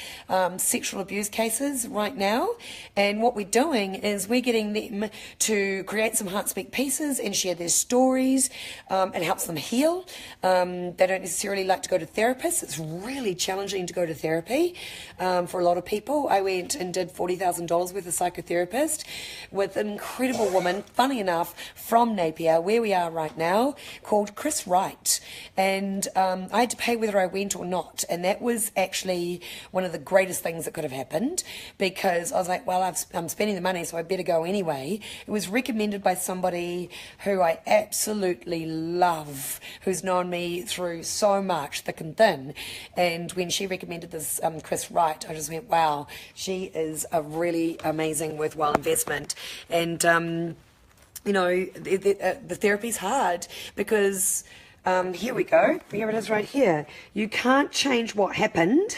sexual abuse cases right now. And what we're doing is we're getting them to create some heart-speak pieces and share their stories. It helps them heal. They don't necessarily like to go to therapists. It's really challenging to go to therapy for a lot of people. I went and did $40,000 with a psychotherapist with an incredible woman, funny enough, from Napier, where we are right now, called Chris Wright. And I had to pay whether I went or not. And that was actually one of the greatest things that could have happened, because I was like, well, I'm spending the money, so I better go anyway. It was recommended by somebody who I absolutely love, who's known me through so much, thick and thin. And when she recommended this Chris Wright, I just went, wow, she is a really amazing, worthwhile investment. And you know, the therapy's hard because here we go. Here it is right here. You can't change what happened,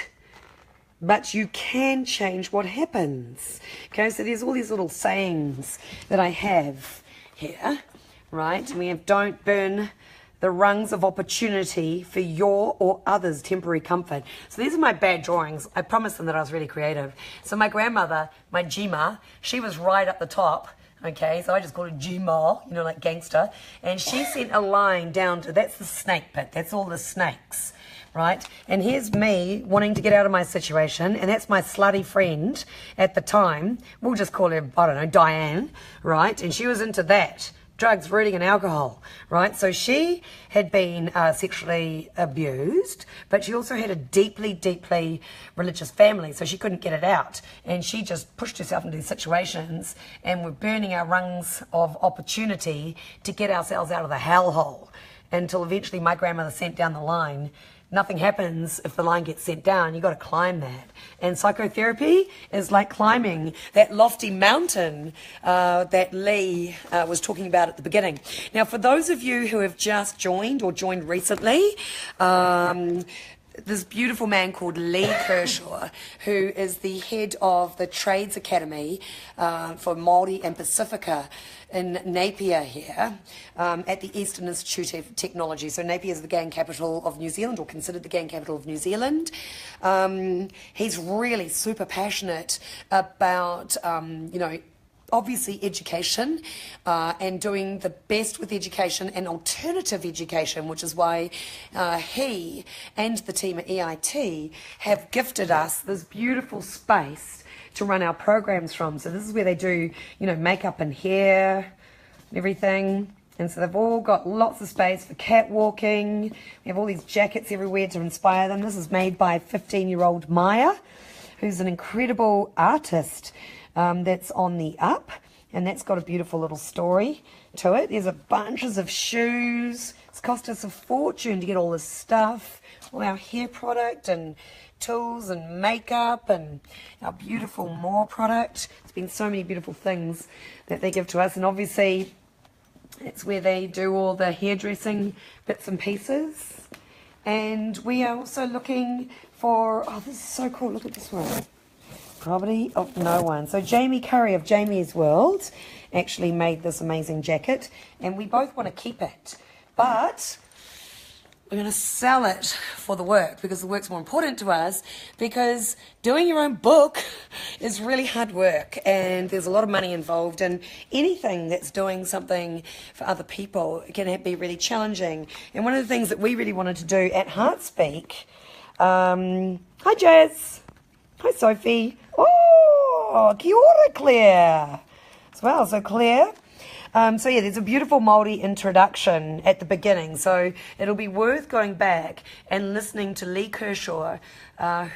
but you can change what happens. Okay, so there's all these little sayings that I have here, right? And we have, don't burn the rungs of opportunity for your or others' temporary comfort. So these are my bad drawings. I promised them that I was really creative. So my grandmother, my Gma, she was right up the top. Okay, so I just called her Gma, you know, like gangster. And she sent a line down to, that's the snake pit. That's all the snakes, right? And here's me wanting to get out of my situation. And that's my slutty friend at the time. We'll just call her, I don't know, Diane, right? And she was into that. Drugs, reading and alcohol, right? So she had been sexually abused, but she also had a deeply, deeply religious family, so she couldn't get it out. And she just pushed herself into these situations, and we're burning our rungs of opportunity to get ourselves out of the hellhole until eventually my grandmother sent down the line. Nothing happens if the line gets sent down. You've got to climb that. And psychotherapy is like climbing that lofty mountain that Lee was talking about at the beginning. Now, for those of you who have just joined or joined recently, this beautiful man called Lee Kershaw, who is the head of the Trades Academy for Māori and Pacifica in Napier here at the Eastern Institute of Technology. So Napier is the gang capital of New Zealand, or considered the gang capital of New Zealand. He's really super passionate about, you know, obviously education and doing the best with education and alternative education, which is why he and the team at EIT have gifted us this beautiful space to run our programs from. So this is where they do, you know, makeup and hair and everything. And so they've all got lots of space for catwalking. We have all these jackets everywhere to inspire them. This is made by 15-year-old Maya, who's an incredible artist that's on the up. And that's got a beautiful little story to it. There's a bunches of shoes. It's cost us a fortune to get all this stuff. All our hair product and tools and makeup and our beautiful more product. It's been so many beautiful things that they give to us. And obviously, it's where they do all the hairdressing bits and pieces. And we are also looking for, oh, this is so cool. Look at this one. Property of no one. So Jamie Curry of Jamie's World actually made this amazing jacket, and we both want to keep it, but we're going to sell it for the work because the work's more important to us, because doing your own book is really hard work and there's a lot of money involved, and anything that's doing something for other people can be really challenging. And one of the things that we really wanted to do at Heartspeak, hi Jazz, hi Sophie, oh, kia ora Claire as well. So Claire, so yeah, there's a beautiful Māori introduction at the beginning, so it'll be worth going back and listening to Lee Kershaw,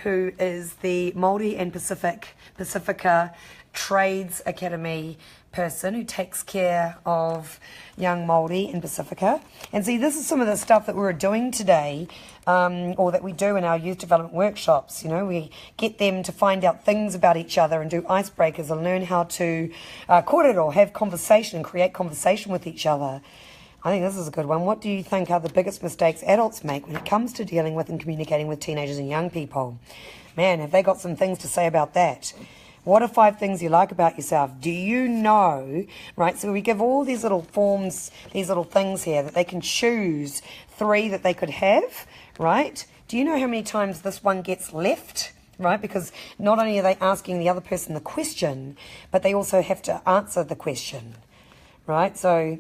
who is the Māori and Pacifica Trades Academy person who takes care of young Māori in Pacifica. And see, this is some of the stuff that we're doing today, or that we do in our youth development workshops. You know, we get them to find out things about each other and do icebreakers and learn how to kōrero, have conversation and create conversation with each other. I think this is a good one. What do you think are the biggest mistakes adults make when it comes to dealing with and communicating with teenagers and young people? Man, have they got some things to say about that? What are 5 things you like about yourself? Do you know, right? So we give all these little forms, these little things here that they can choose 3 that they could have, right? Do you know how many times this one gets left, right? Because not only are they asking the other person the question, but they also have to answer the question, right? So,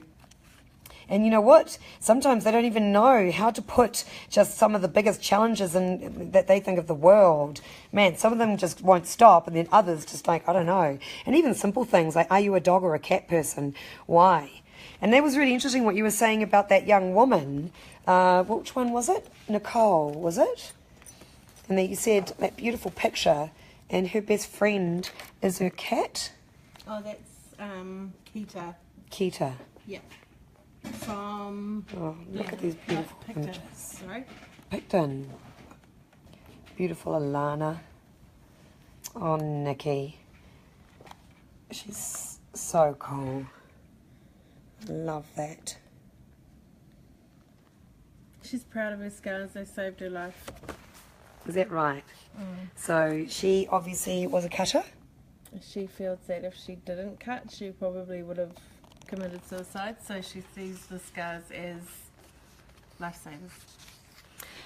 and you know what? Sometimes they don't even know how to put just some of the biggest challenges in, that they think of the world. Man, some of them just won't stop, and then others just like, I don't know. And even simple things like, are you a dog or a cat person? Why? And that was really interesting what you were saying about that young woman. Which one was it? Nicole, was it? And then you said that beautiful picture, and her best friend is her cat? Oh, that's Kita. Kita. Yeah. From... Oh, look at these beautiful images. Sorry? Picton. Beautiful Alana. Oh, Nikki. She's so cool. Love that. She's proud of her scars. They saved her life. Is that right? So she obviously was a cutter? She feels that if she didn't cut, she probably would have committed suicide, so she sees the scars as lifesavers.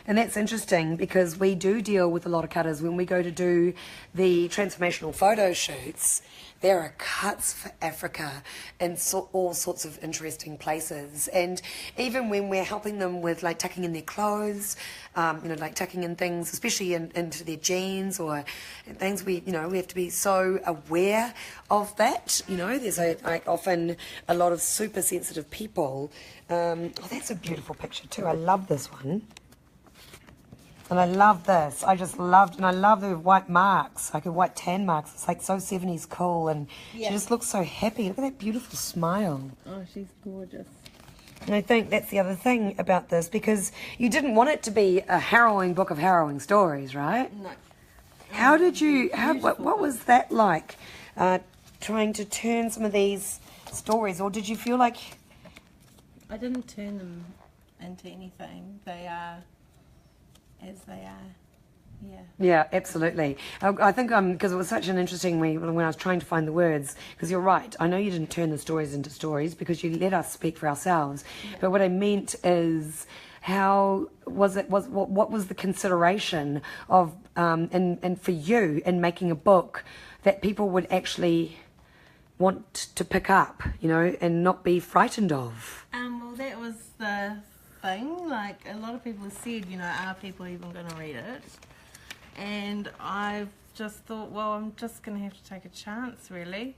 And that's interesting because we do deal with a lot of cutters. When we go to do the transformational photo shoots, there are cuts for Africa in all sorts of interesting places. And even when we're helping them with like tucking in their clothes, like tucking in things, especially into their jeans or things, we have to be so aware of that. There's often a lot of super sensitive people. That's a beautiful picture too. I love this one. And I love this. I love the white marks, like the white tan marks. It's like so 70s cool, and she just looks so happy. Look at that beautiful smile. Oh, she's gorgeous. And I think that's the other thing about this, because you didn't want it to be a harrowing book of harrowing stories, right? No. How did you, what was that like, trying to turn some of these stories, or did you feel like... I didn't turn them into anything. They are as they are. Yeah. Yeah, absolutely. I think because it was such an interesting when I was trying to find the words, because you're right. I know you didn't turn the stories into stories because you let us speak for ourselves. Yeah. But what I meant is, how was it? What was the consideration of and for you in making a book that people would actually want to pick up, and not be frightened of? Well, that was the thing. Like, a lot of people said, are people even going to read it? And I've just thought, well, I'm just going to have to take a chance, really,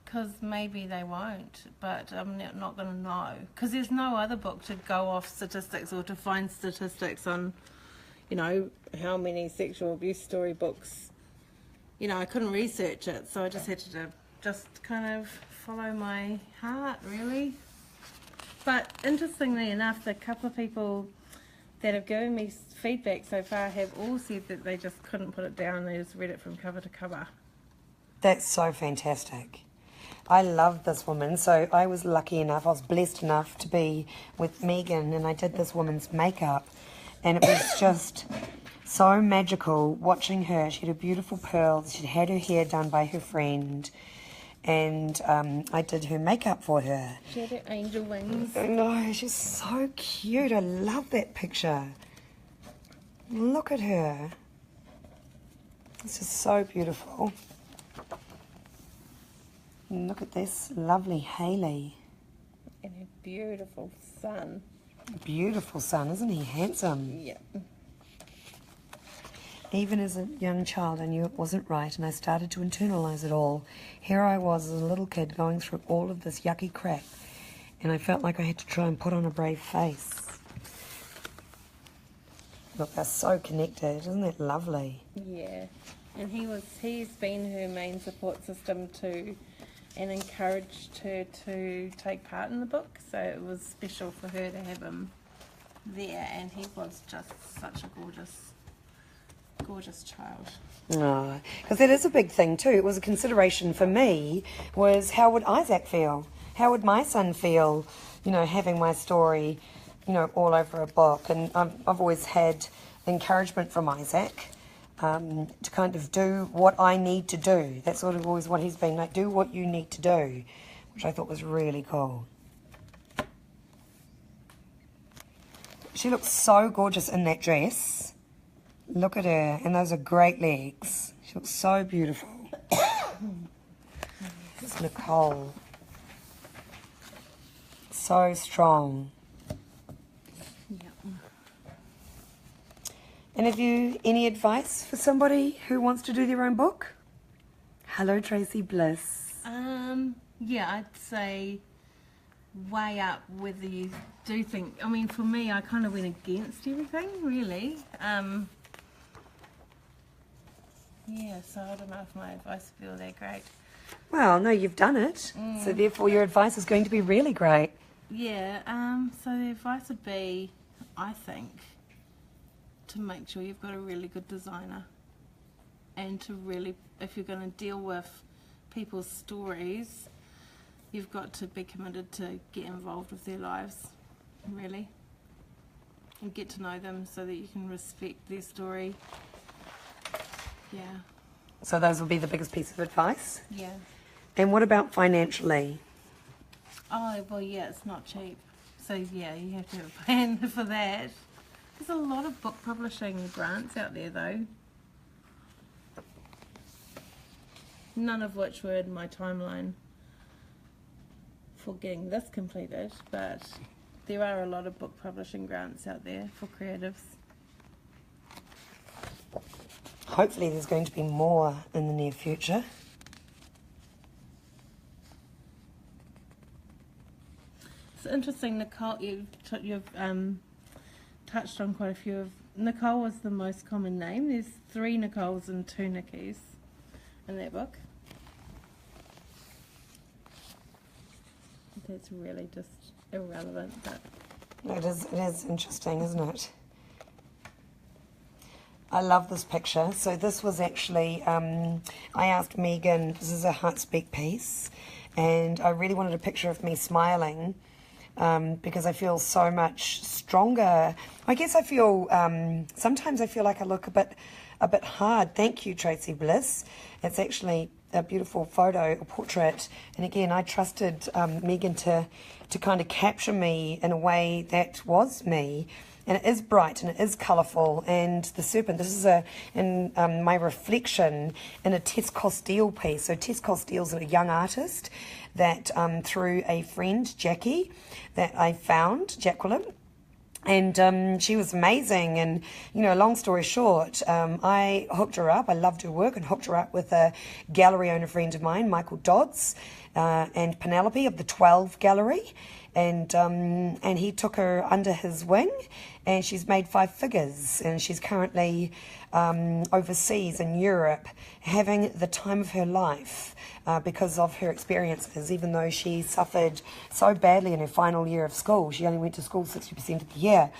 because maybe they won't, but I'm not going to know. Because there's no other book to go off statistics or to find statistics on, you know, how many sexual abuse storybooks. You know, I couldn't research it, so I just had to just kind of follow my heart, really. But interestingly enough, the couple of people that have given me feedback so far have all said that they just couldn't put it down. They just read it from cover to cover. That's so fantastic. I love this woman. So I was lucky enough, I was blessed enough to be with Megan, and I did this woman's makeup, and it was just so magical watching her. She had beautiful pearls. She'd had her hair done by her friend, and I did her makeup for her. She had her angel wings. I know, she's so cute. I love that picture. Look at her. This is so beautiful. Look at this lovely Hayley. And her beautiful son. Beautiful son, isn't he? Handsome. Yeah. Even as a young child, I knew it wasn't right, and I started to internalise it all. Here I was as a little kid going through all of this yucky crap, and I felt like I had to try and put on a brave face. Look, they're so connected. Isn't that lovely? Yeah. And he's been her main support system too, and encouraged her to take part in the book, so it was special for her to have him there, and he was just such a gorgeous child. Oh, because that is a big thing too. It was a consideration for me, was how would Isaac feel? How would my son feel, you know, having my story, you know, all over a book? And I've always had encouragement from Isaac to kind of do what I need to do. That's sort of always what he's been like, do what you need to do, which I thought was really cool. She looks so gorgeous in that dress. Look at her, and those are great legs. She looks so beautiful. This is Nicole. So strong. Yeah. And have you any advice for somebody who wants to do their own book? Hello, Tracy Bliss. Yeah, I'd say weigh up whether you do think. I mean, for me, I kind of went against everything, really. Yeah, so I don't know if my advice would be all that great. Well, no, you've done it. So therefore your advice is going to be really great. Yeah, so the advice would be, I think, to make sure you've got a really good designer, and to really, if you're going to deal with people's stories, you've got to be committed to get involved with their lives, really, and get to know them so that you can respect their story. Yeah. So those will be the biggest piece of advice. Yeah. And what about financially? Oh, well, yeah, it's not cheap. So, yeah, you have to have a plan for that. There's a lot of book publishing grants out there, though. None of which were in my timeline for getting this completed, but there are a lot of book publishing grants out there for creatives. Hopefully there's going to be more in the near future. It's interesting, Nicole, you've touched on quite a few of... Nicole was the most common name. There's 3 Nicoles and 2 Nickies in that book. That's really just irrelevant, but... It is interesting, isn't it? I love this picture. So this was actually, I asked Megan, this is a Heartspeak piece, and I really wanted a picture of me smiling because I feel so much stronger. I guess I feel, sometimes I feel like I look a bit hard. Thank you, Tracy Bliss. It's actually a beautiful photo, a portrait, and again, I trusted Megan to kind of capture me in a way that was me. And it is bright and it is colourful, and the serpent, this is my reflection in a Tess Costile piece. So Tess Costile's a young artist that through a friend, Jackie, that I found, Jacqueline, And she was amazing. And, you know, long story short, I hooked her up. I loved her work and hooked her up with a gallery owner friend of mine, Michael Dodds, and Penelope of the 12 Gallery. And he took her under his wing, and she's made 5 figures, and she's currently overseas in Europe having the time of her life because of her experiences. Even though she suffered so badly in her final year of school, she only went to school 60% of the year.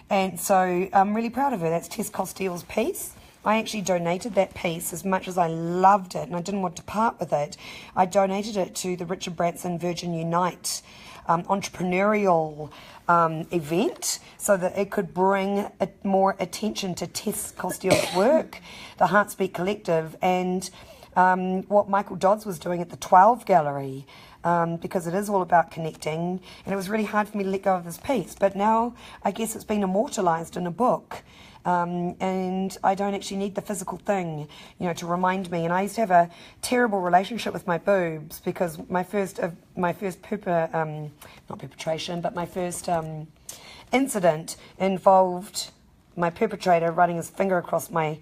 And so I'm really proud of her. That's Tess Costello's piece. I actually donated that piece. As much as I loved it and I didn't want to part with it, I donated it to the Richard Branson Virgin Unite entrepreneurial event so that it could bring more attention to Tess Costello's work, the Heartsbeat Collective, and what Michael Dodds was doing at the 12 Gallery, because it is all about connecting. And it was really hard for me to let go of this piece, but now I guess it's been immortalised in a book. And I don't actually need the physical thing, you know, to remind me. And I used to have a terrible relationship with my boobs because my first incident involved my perpetrator running his finger across my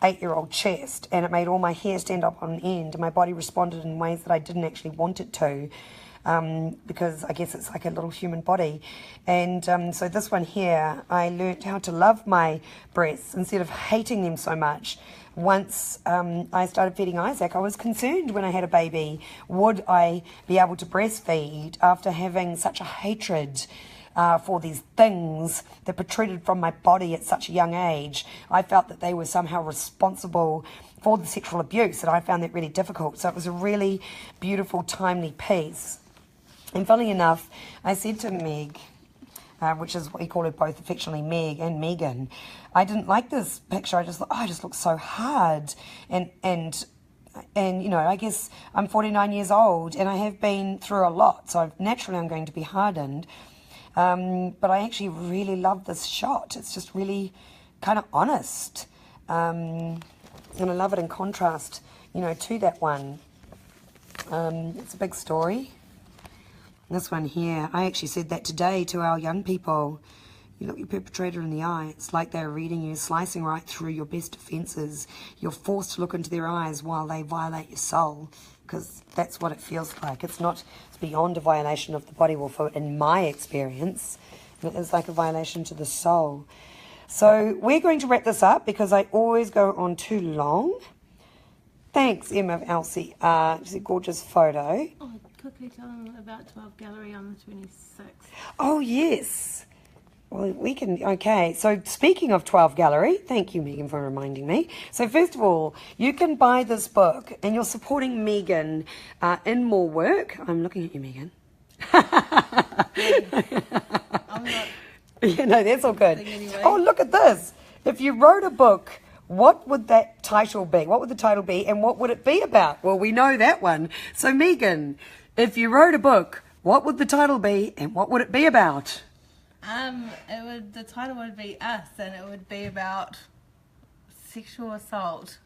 8-year-old chest, and it made all my hair stand up on end, and my body responded in ways that I didn't actually want it to. Because I guess it's like a little human body. And so this one here, I learnt how to love my breasts instead of hating them so much. Once I started feeding Isaac, I was concerned when I had a baby, would I be able to breastfeed after having such a hatred for these things that protruded from my body at such a young age. I felt that they were somehow responsible for the sexual abuse, and I found that really difficult. So it was a really beautiful, timely piece. And funnily enough, I said to Meg, which is what we call her both affectionately Meg and Megan, I didn't like this picture. I just thought, oh, it just looks so hard. And you know, I guess I'm 49 years old and I have been through a lot, so naturally I'm going to be hardened. But I actually really love this shot. It's just really kind of honest. And I love it in contrast, you know, to that one. It's a big story. This one here, I actually said that today to our young people. You look your perpetrator in the eye, it's like they're reading you, slicing right through your best defences. You're forced to look into their eyes while they violate your soul, because that's what it feels like. It's beyond a violation of the body, well, in my experience, it is like a violation to the soul. So we're going to wrap this up because I always go on too long. Thanks, Emma of Elsie. It's a gorgeous photo. Oh, quickly tell them about 12 Gallery on the 26th. Oh, yes. Well, we can, okay. So speaking of 12 Gallery, thank you, Megan, for reminding me. So first of all, you can buy this book and you're supporting Megan in more work. I'm looking at you, Megan. I'm not. Yeah, no, that's all good. Anyway. Oh, look at this. If you wrote a book, what would that title be? What would the title be and what would it be about? Well, we know that one. So Megan, if you wrote a book, what would the title be and what would it be about? The title would be Us, and it would be about sexual assault.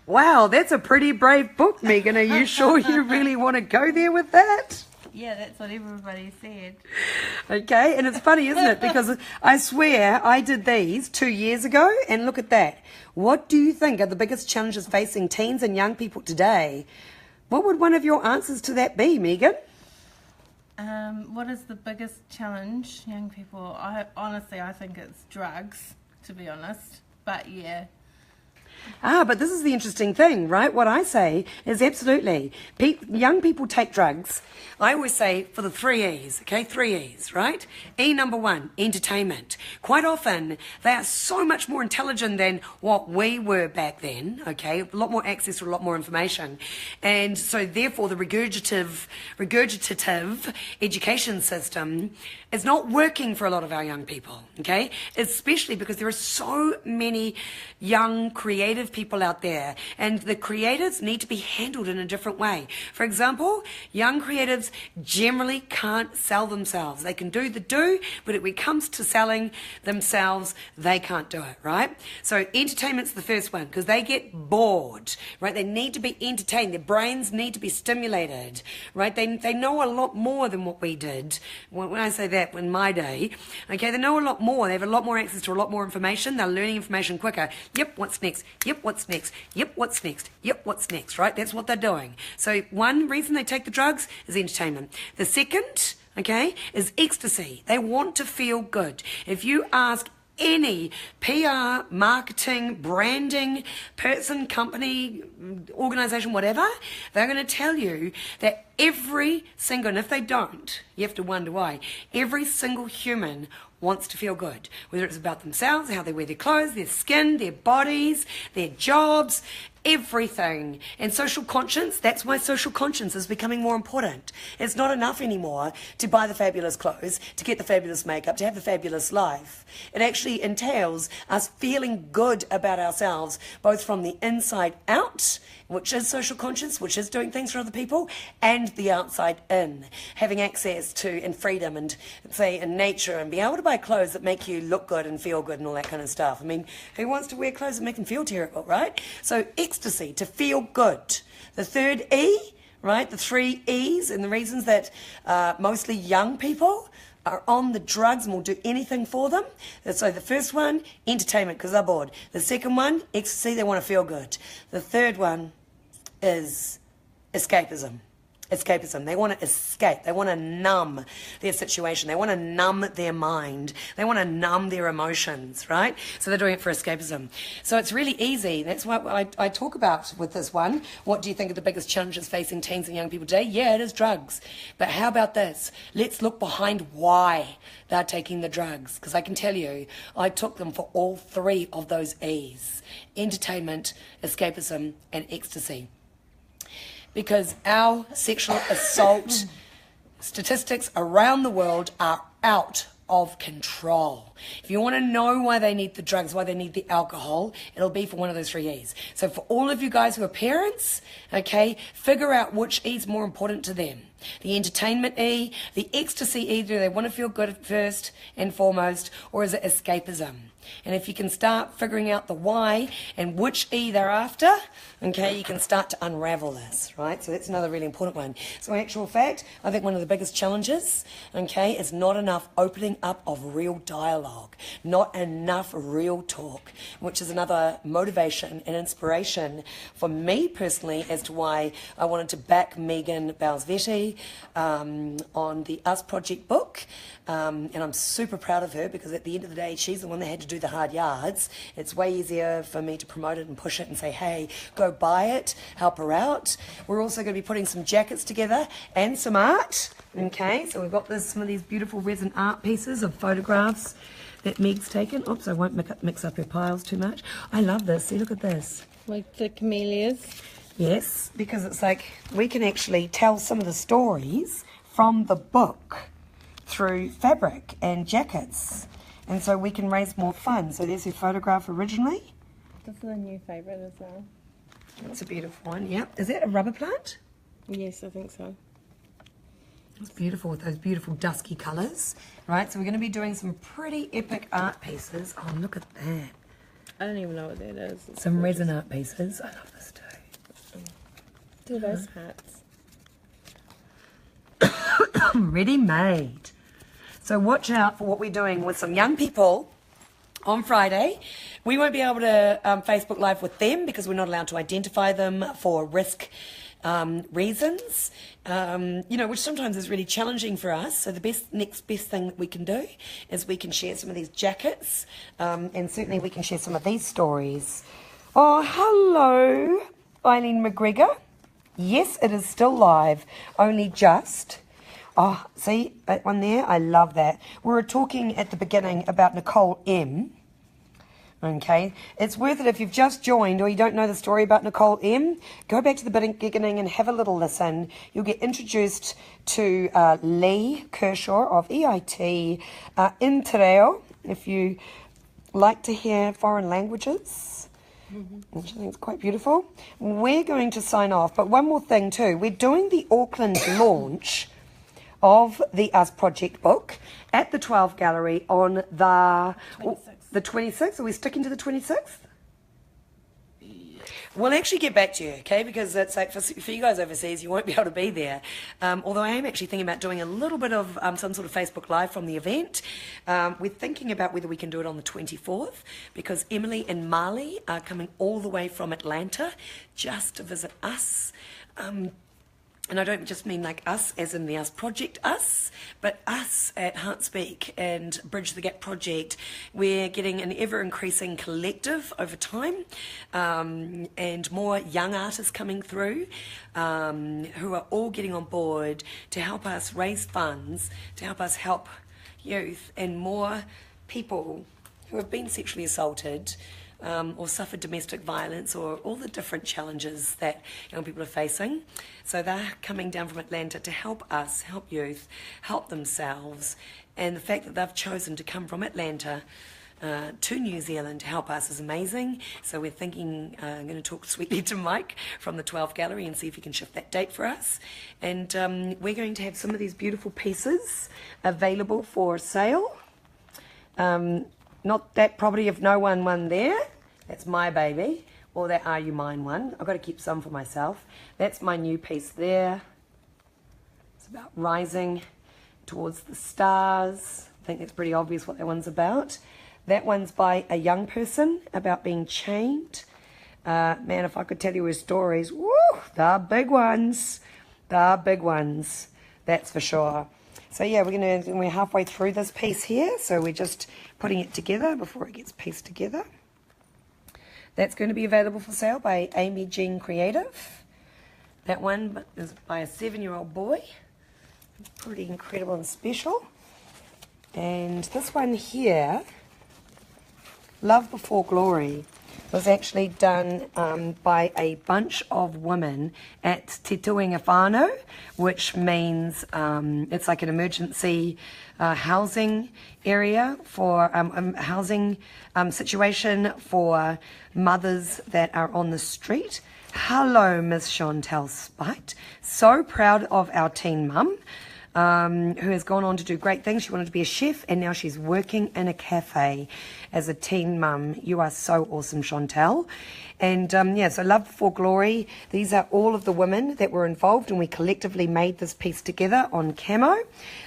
Wow, that's a pretty brave book, Megan. Are you sure you really want to go there with that? Yeah, that's what everybody said. Okay, and it's funny, isn't it? Because I swear I did these 2 years ago, and look at that. What do you think are the biggest challenges facing teens and young people today? What would one of your answers to that be, Megan? What is the biggest challenge, young people? Honestly, I think it's drugs, to be honest. But yeah. But this is the interesting thing, right? What I say is absolutely. Young people take drugs. I always say for the 3 E's, okay? 3 E's, right? E number 1, entertainment. Quite often, they are so much more intelligent than what we were back then, okay? A lot more access to a lot more information. And so therefore, the regurgitative education system is not working for a lot of our young people, okay? Especially because there are so many young, creative creative people out there, and the creatives need to be handled in a different way. For example, young creatives generally can't sell themselves. They can do the do, but when it comes to selling themselves, they can't do it, right? So entertainment's the first one, because they get bored, right? They need to be entertained. Their brains need to be stimulated, right? They know a lot more than what we did. When I say that, in my day, okay, they know a lot more. They have a lot more access to a lot more information. They're learning information quicker. Yep, what's next? Yep, what's next? Yep, what's next? Yep, what's next, right? That's what they're doing. So one reason they take the drugs is entertainment. The second, okay, is ecstasy. They want to feel good. If you ask any PR, marketing, branding person, company, organization, whatever, they're going to tell you that every single, and if they don't, you have to wonder why, every single human wants to feel good, whether it's about themselves, how they wear their clothes, their skin, their bodies, their jobs, everything. And social conscience, that's why social conscience is becoming more important. It's not enough anymore to buy the fabulous clothes, to get the fabulous makeup, to have the fabulous life. It actually entails us feeling good about ourselves, both from the inside out, which is social conscience, which is doing things for other people, and the outside in, having access to and freedom and, say, in nature, and being able to buy clothes that make you look good and feel good and all that kind of stuff. I mean, who wants to wear clothes that make them feel terrible, right? So ecstasy, to feel good. The third E, right, the 3 E's, and the reasons that mostly young people are on the drugs and will do anything for them. So the first one, entertainment, because they're bored. The second one, ecstasy, they want to feel good. The third one is escapism. Escapism. They want to escape. They want to numb their situation. They want to numb their mind. They want to numb their emotions, right? So they're doing it for escapism. So it's really easy. That's what I talk about with this one. What do you think are the biggest challenges facing teens and young people today? Yeah, it is drugs. But how about this? Let's look behind why they're taking the drugs. Because I can tell you, I took them for all 3 of those E's. Entertainment, escapism, and ecstasy. Because our sexual assault statistics around the world are out of control. If you want to know why they need the drugs, why they need the alcohol, it'll be for one of those 3 E's. So for all of you guys who are parents, okay, figure out which E is more important to them. The entertainment E, the ecstasy E, do they want to feel good at first and foremost, or is it escapism? And if you can start figuring out the why and which E they're after, okay, you can start to unravel this, right? So that's another really important one. So in actual fact, I think one of the biggest challenges, okay, is not enough opening up of real dialogue, not enough real talk, which is another motivation and inspiration for me personally as to why I wanted to back Megan bowers-vette on the Us Project book. And I'm super proud of her, because at the end of the day, she's the one that had to do the hard yards. It's way easier for me to promote it and push it and say, hey, go buy it, help her out. We're also going to be putting some jackets together and some art. Okay, so we've got some of these beautiful resin art pieces of photographs that Meg's taken. Oops, I won't mix up her piles too much. I love this. See, look at this. Like the camellias. Yes, because it's like we can actually tell some of the stories from the book through fabric and jackets, and so we can raise more funds. So there's your photograph originally. This is a new favourite as well. That's a beautiful one. Yep. Is that a rubber plant? Yes, I think so. It's beautiful with those beautiful dusky colours, right? So we're going to be doing some pretty epic art pieces. Oh, look at that. I don't even know what that is. It's Some gorgeous. resin art pieces. I love this too. Do those hats. Ready made. So watch out for what we're doing with some young people on Friday. We won't be able to Facebook Live with them because we're not allowed to identify them for risk reasons, which sometimes is really challenging for us. So the next best thing that we can do is we can share some of these jackets, and certainly we can share some of these stories. Oh, hello, Eileen McGregor. Yes, it is still live, only just. Oh, see that one there? I love that. We were talking at the beginning about Nicole M. Okay, it's worth it if you've just joined or you don't know the story about Nicole M. Go back to the beginning and have a little listen. You'll get introduced to Lee Kershaw of EIT Interrail. If you like to hear foreign languages, which I think is quite beautiful. We're going to sign off, but one more thing too. We're doing the Auckland launch of the Us Project book at the 12 Gallery on the 26th. Are we sticking to the 26th? We'll actually get back to you, okay, because it's like for you guys overseas, you won't be able to be there. Although I am actually thinking about doing a little bit of some sort of Facebook Live from the event. We're thinking about whether we can do it on the 24th, because Emily and Marley are coming all the way from Atlanta just to visit us. And I don't just mean like us as in the Us Project Us, but us at Heartspeak and Bridge the Gap Project. We're getting an ever-increasing collective over time, and more young artists coming through who are all getting on board to help us raise funds, to help us help youth and more people who have been sexually assaulted or suffered domestic violence, or all the different challenges that young people are facing. So they're coming down from Atlanta to help us, help youth, help themselves. And the fact that they've chosen to come from Atlanta to New Zealand to help us is amazing. So we're thinking, I'm going to talk sweetly to Mike from the 12 Gallery and see if he can shift that date for us. And we're going to have some of these beautiful pieces available for sale. Not that Property of No one there. That's my baby. Or that Are You Mine one. I've got to keep some for myself. That's my new piece there. It's about rising towards the stars. I think it's pretty obvious what that one's about. That one's by a young person about being chained. Man, if I could tell you his stories, woo, they're big ones. They're big ones. That's for sure. So yeah, we're halfway through this piece here, so we're just putting it together before it gets pieced together. That's going to be available for sale by Amy Jean Creative. That one is by a 7-year-old boy. Pretty incredible and special. And this one here, Love Before Glory, was actually done by a bunch of women at Te Tuinga Whānau, which means it's like an emergency housing area for housing situation for mothers that are on the street. Hello, Miss Chantel Spite. So proud of our teen mum, who has gone on to do great things. She wanted to be a chef, and now she's working in a cafe as a teen mum. You are so awesome, Chantel. And yeah, so Love Before Glory, these are all of the women that were involved, and we collectively made this piece together on camo.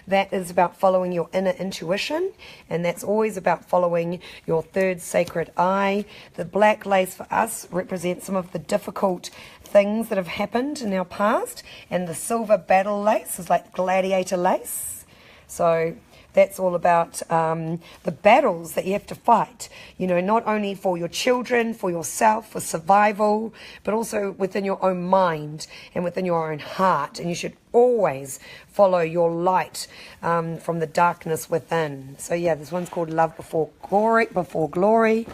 That is about following your inner intuition, and that's always about following your third sacred eye. The black lace for us represents some of the difficult things that have happened in our past, and the silver battle lace is like gladiator lace. So that's all about the battles that you have to fight, you know, not only for your children, for yourself, for survival, but also within your own mind and within your own heart. And you should always follow your light from the darkness within. So yeah, this one's called Love Before Glory,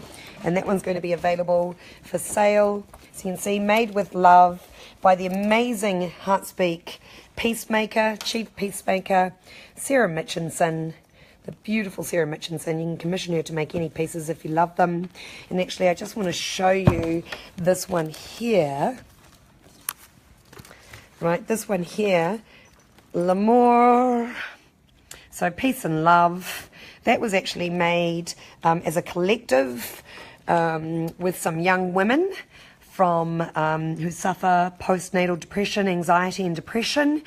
and that one's going to be available for sale. So you can see, made with love by the amazing Heartspeak Peacemaker, Chief Peacemaker, Sarah Mitchinson, the beautiful Sarah Mitchinson. You can commission her to make any pieces if you love them. And actually, I just want to show you this one here. Right, this one here, L'amour. So peace and love. That was actually made as a collective with some young women from who suffer postnatal depression, anxiety and depression,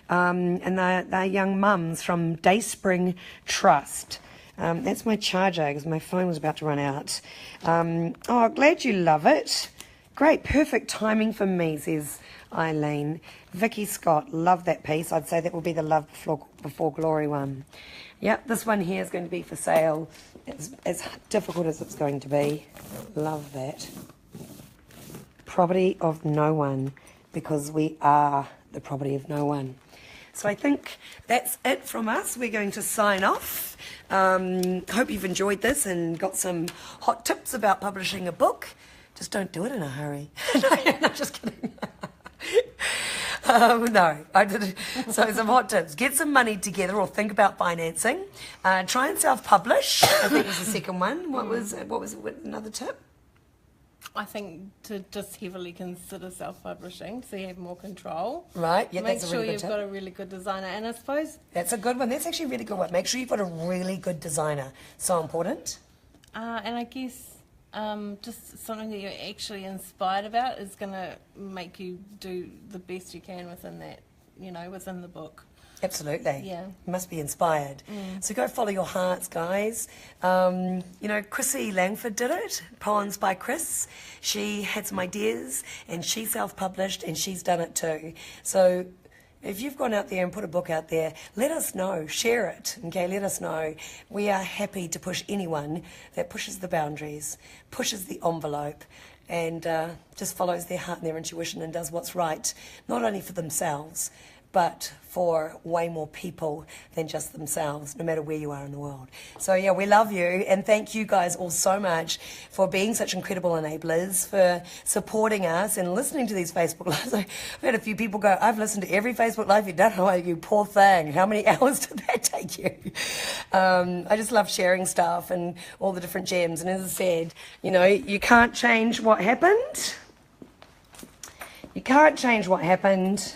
and they're young mums from Dayspring Trust. That's my charger because my phone was about to run out. Oh, glad you love it. Great, perfect timing for me, says Eileen. Vicky Scott, love that piece. I'd say that will be the Love Before Glory one. Yep, this one here is going to be for sale. It's as difficult as it's going to be. Love that. Property of no one, because we are the property of no one. So I think that's it from us. We're going to sign off. Hope you've enjoyed this and got some hot tips about publishing a book. Just don't do it in a hurry. No, just kidding. No, I did. So some hot tips. Get some money together or think about financing. Try and self-publish. I think was the second one. What was another tip? I think to just heavily consider self-publishing so you have more control. Right, yeah, Make that's a sure really good you've tip. got a really good designer. And I suppose... That's a good one. That's actually a really good one. Make sure you've got a really good designer. So important. and I guess just something that you're actually inspired about is going to make you do the best you can within that, within the book. Absolutely. Yeah. You must be inspired. So go follow your hearts, guys. Chrissy Langford did it. Poems by Chris. She had some ideas and she self-published and she's done it too. So if you've gone out there and put a book out there, let us know. Share it. Okay, let us know. We are happy to push anyone that pushes the boundaries, pushes the envelope, and just follows their heart and their intuition and does what's right, not only for themselves, but for way more people than just themselves, no matter where you are in the world. So yeah, we love you, and thank you guys all so much for being such incredible enablers, for supporting us and listening to these Facebook Lives. I've had a few people go, I've listened to every Facebook Live you've done. I'm like, you poor thing, how many hours did that take you? I just love sharing stuff and all the different gems, and as I said, you can't change what happened. You can't change what happened.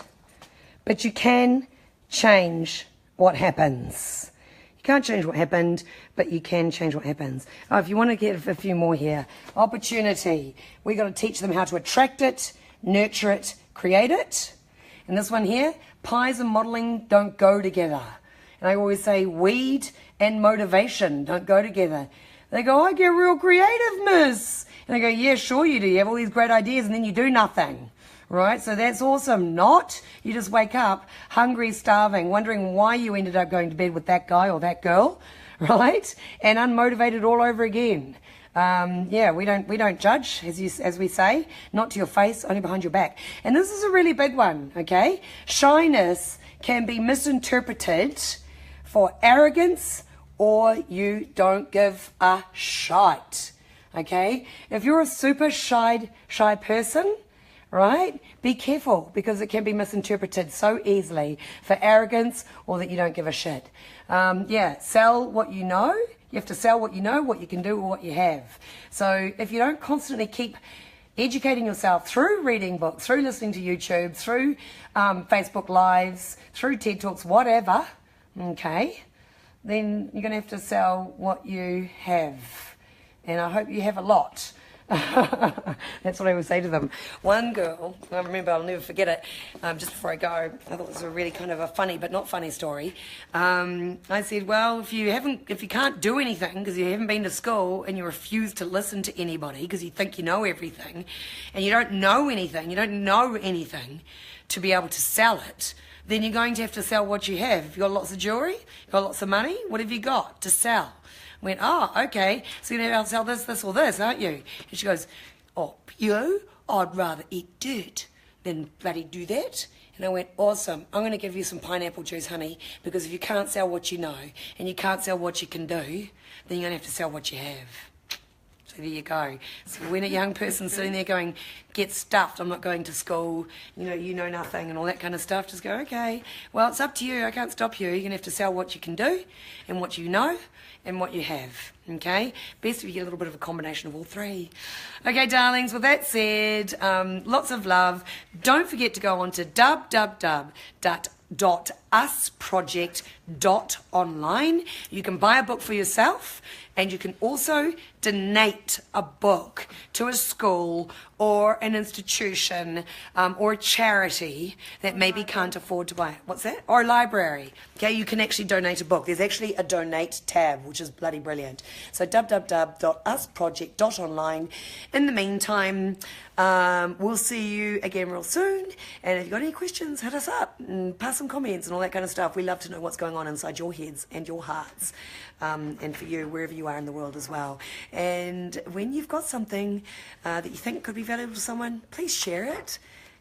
But you can change what happens. You can't change what happened, but you can change what happens. Oh, if you want to get a few more here. Opportunity. We've got to teach them how to attract it, nurture it, create it. And this one here, pies and modelling don't go together. And I always say weed and motivation don't go together. They go, I get real creative, miss. And I go, yeah, sure you do. You have all these great ideas and then you do nothing. Right, so that's awesome. Not, you just wake up hungry, starving, wondering why you ended up going to bed with that guy or that girl, right? And unmotivated all over again. We don't judge, as we say, not to your face, only behind your back. And this is a really big one, okay? Shyness can be misinterpreted for arrogance or you don't give a shite, okay? If you're a super shy person, right? Be careful because it can be misinterpreted so easily for arrogance or that you don't give a shit. Sell what you know. You have to sell what you know, what you can do, or what you have. So if you don't constantly keep educating yourself through reading books, through listening to YouTube, through Facebook Lives, through TED Talks, whatever, okay, then you're going to have to sell what you have. And I hope you have a lot. That's what I would say to them. One girl, I remember, I'll never forget it, just before I go, I thought it was a really kind of a funny but not funny story. I said, well, if you can't do anything because you haven't been to school and you refuse to listen to anybody because you think you know everything and you don't know anything to be able to sell it, then you're going to have to sell what you have. If you've got lots of jewellery, you've got lots of money, what have you got to sell? Went, oh, okay, so you're going to have to sell this, this, or this, aren't you? And she goes, oh, you? I'd rather eat dirt than bloody do that. And I went, awesome, I'm going to give you some pineapple juice, honey, because if you can't sell what you know and you can't sell what you can do, then you're going to have to sell what you have. So there you go. So when a young person's sitting there going, get stuffed, I'm not going to school, you know nothing and all that kind of stuff, just go, okay, well, it's up to you, I can't stop you. You're going to have to sell what you can do and what you know and what you have, okay? Best if you get a little bit of a combination of all three. Okay, darlings, with that said, lots of love. Don't forget to go on to www.usproject.online. You can buy a book for yourself and you can also donate a book to a school or an institution or a charity that maybe can't afford to buy it. What's that? Or a library. Okay, you can actually donate a book. There's actually a donate tab, which is bloody brilliant. So www.usproject.online. In the meantime, we'll see you again real soon. And if you've got any questions, hit us up and pass some comments and all that kind of stuff. We love to know what's going on inside your heads and your hearts. And for you, wherever you are in the world as well. And when you've got something that you think could be valuable to someone, please share it,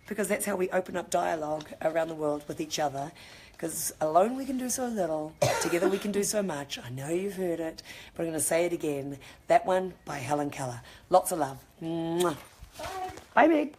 because that's how we open up dialogue around the world with each other. Because alone we can do so little, together we can do so much. I know you've heard it, but I'm going to say it again. That one by Helen Keller. Lots of love. Mwah. Bye. Bye, Meg.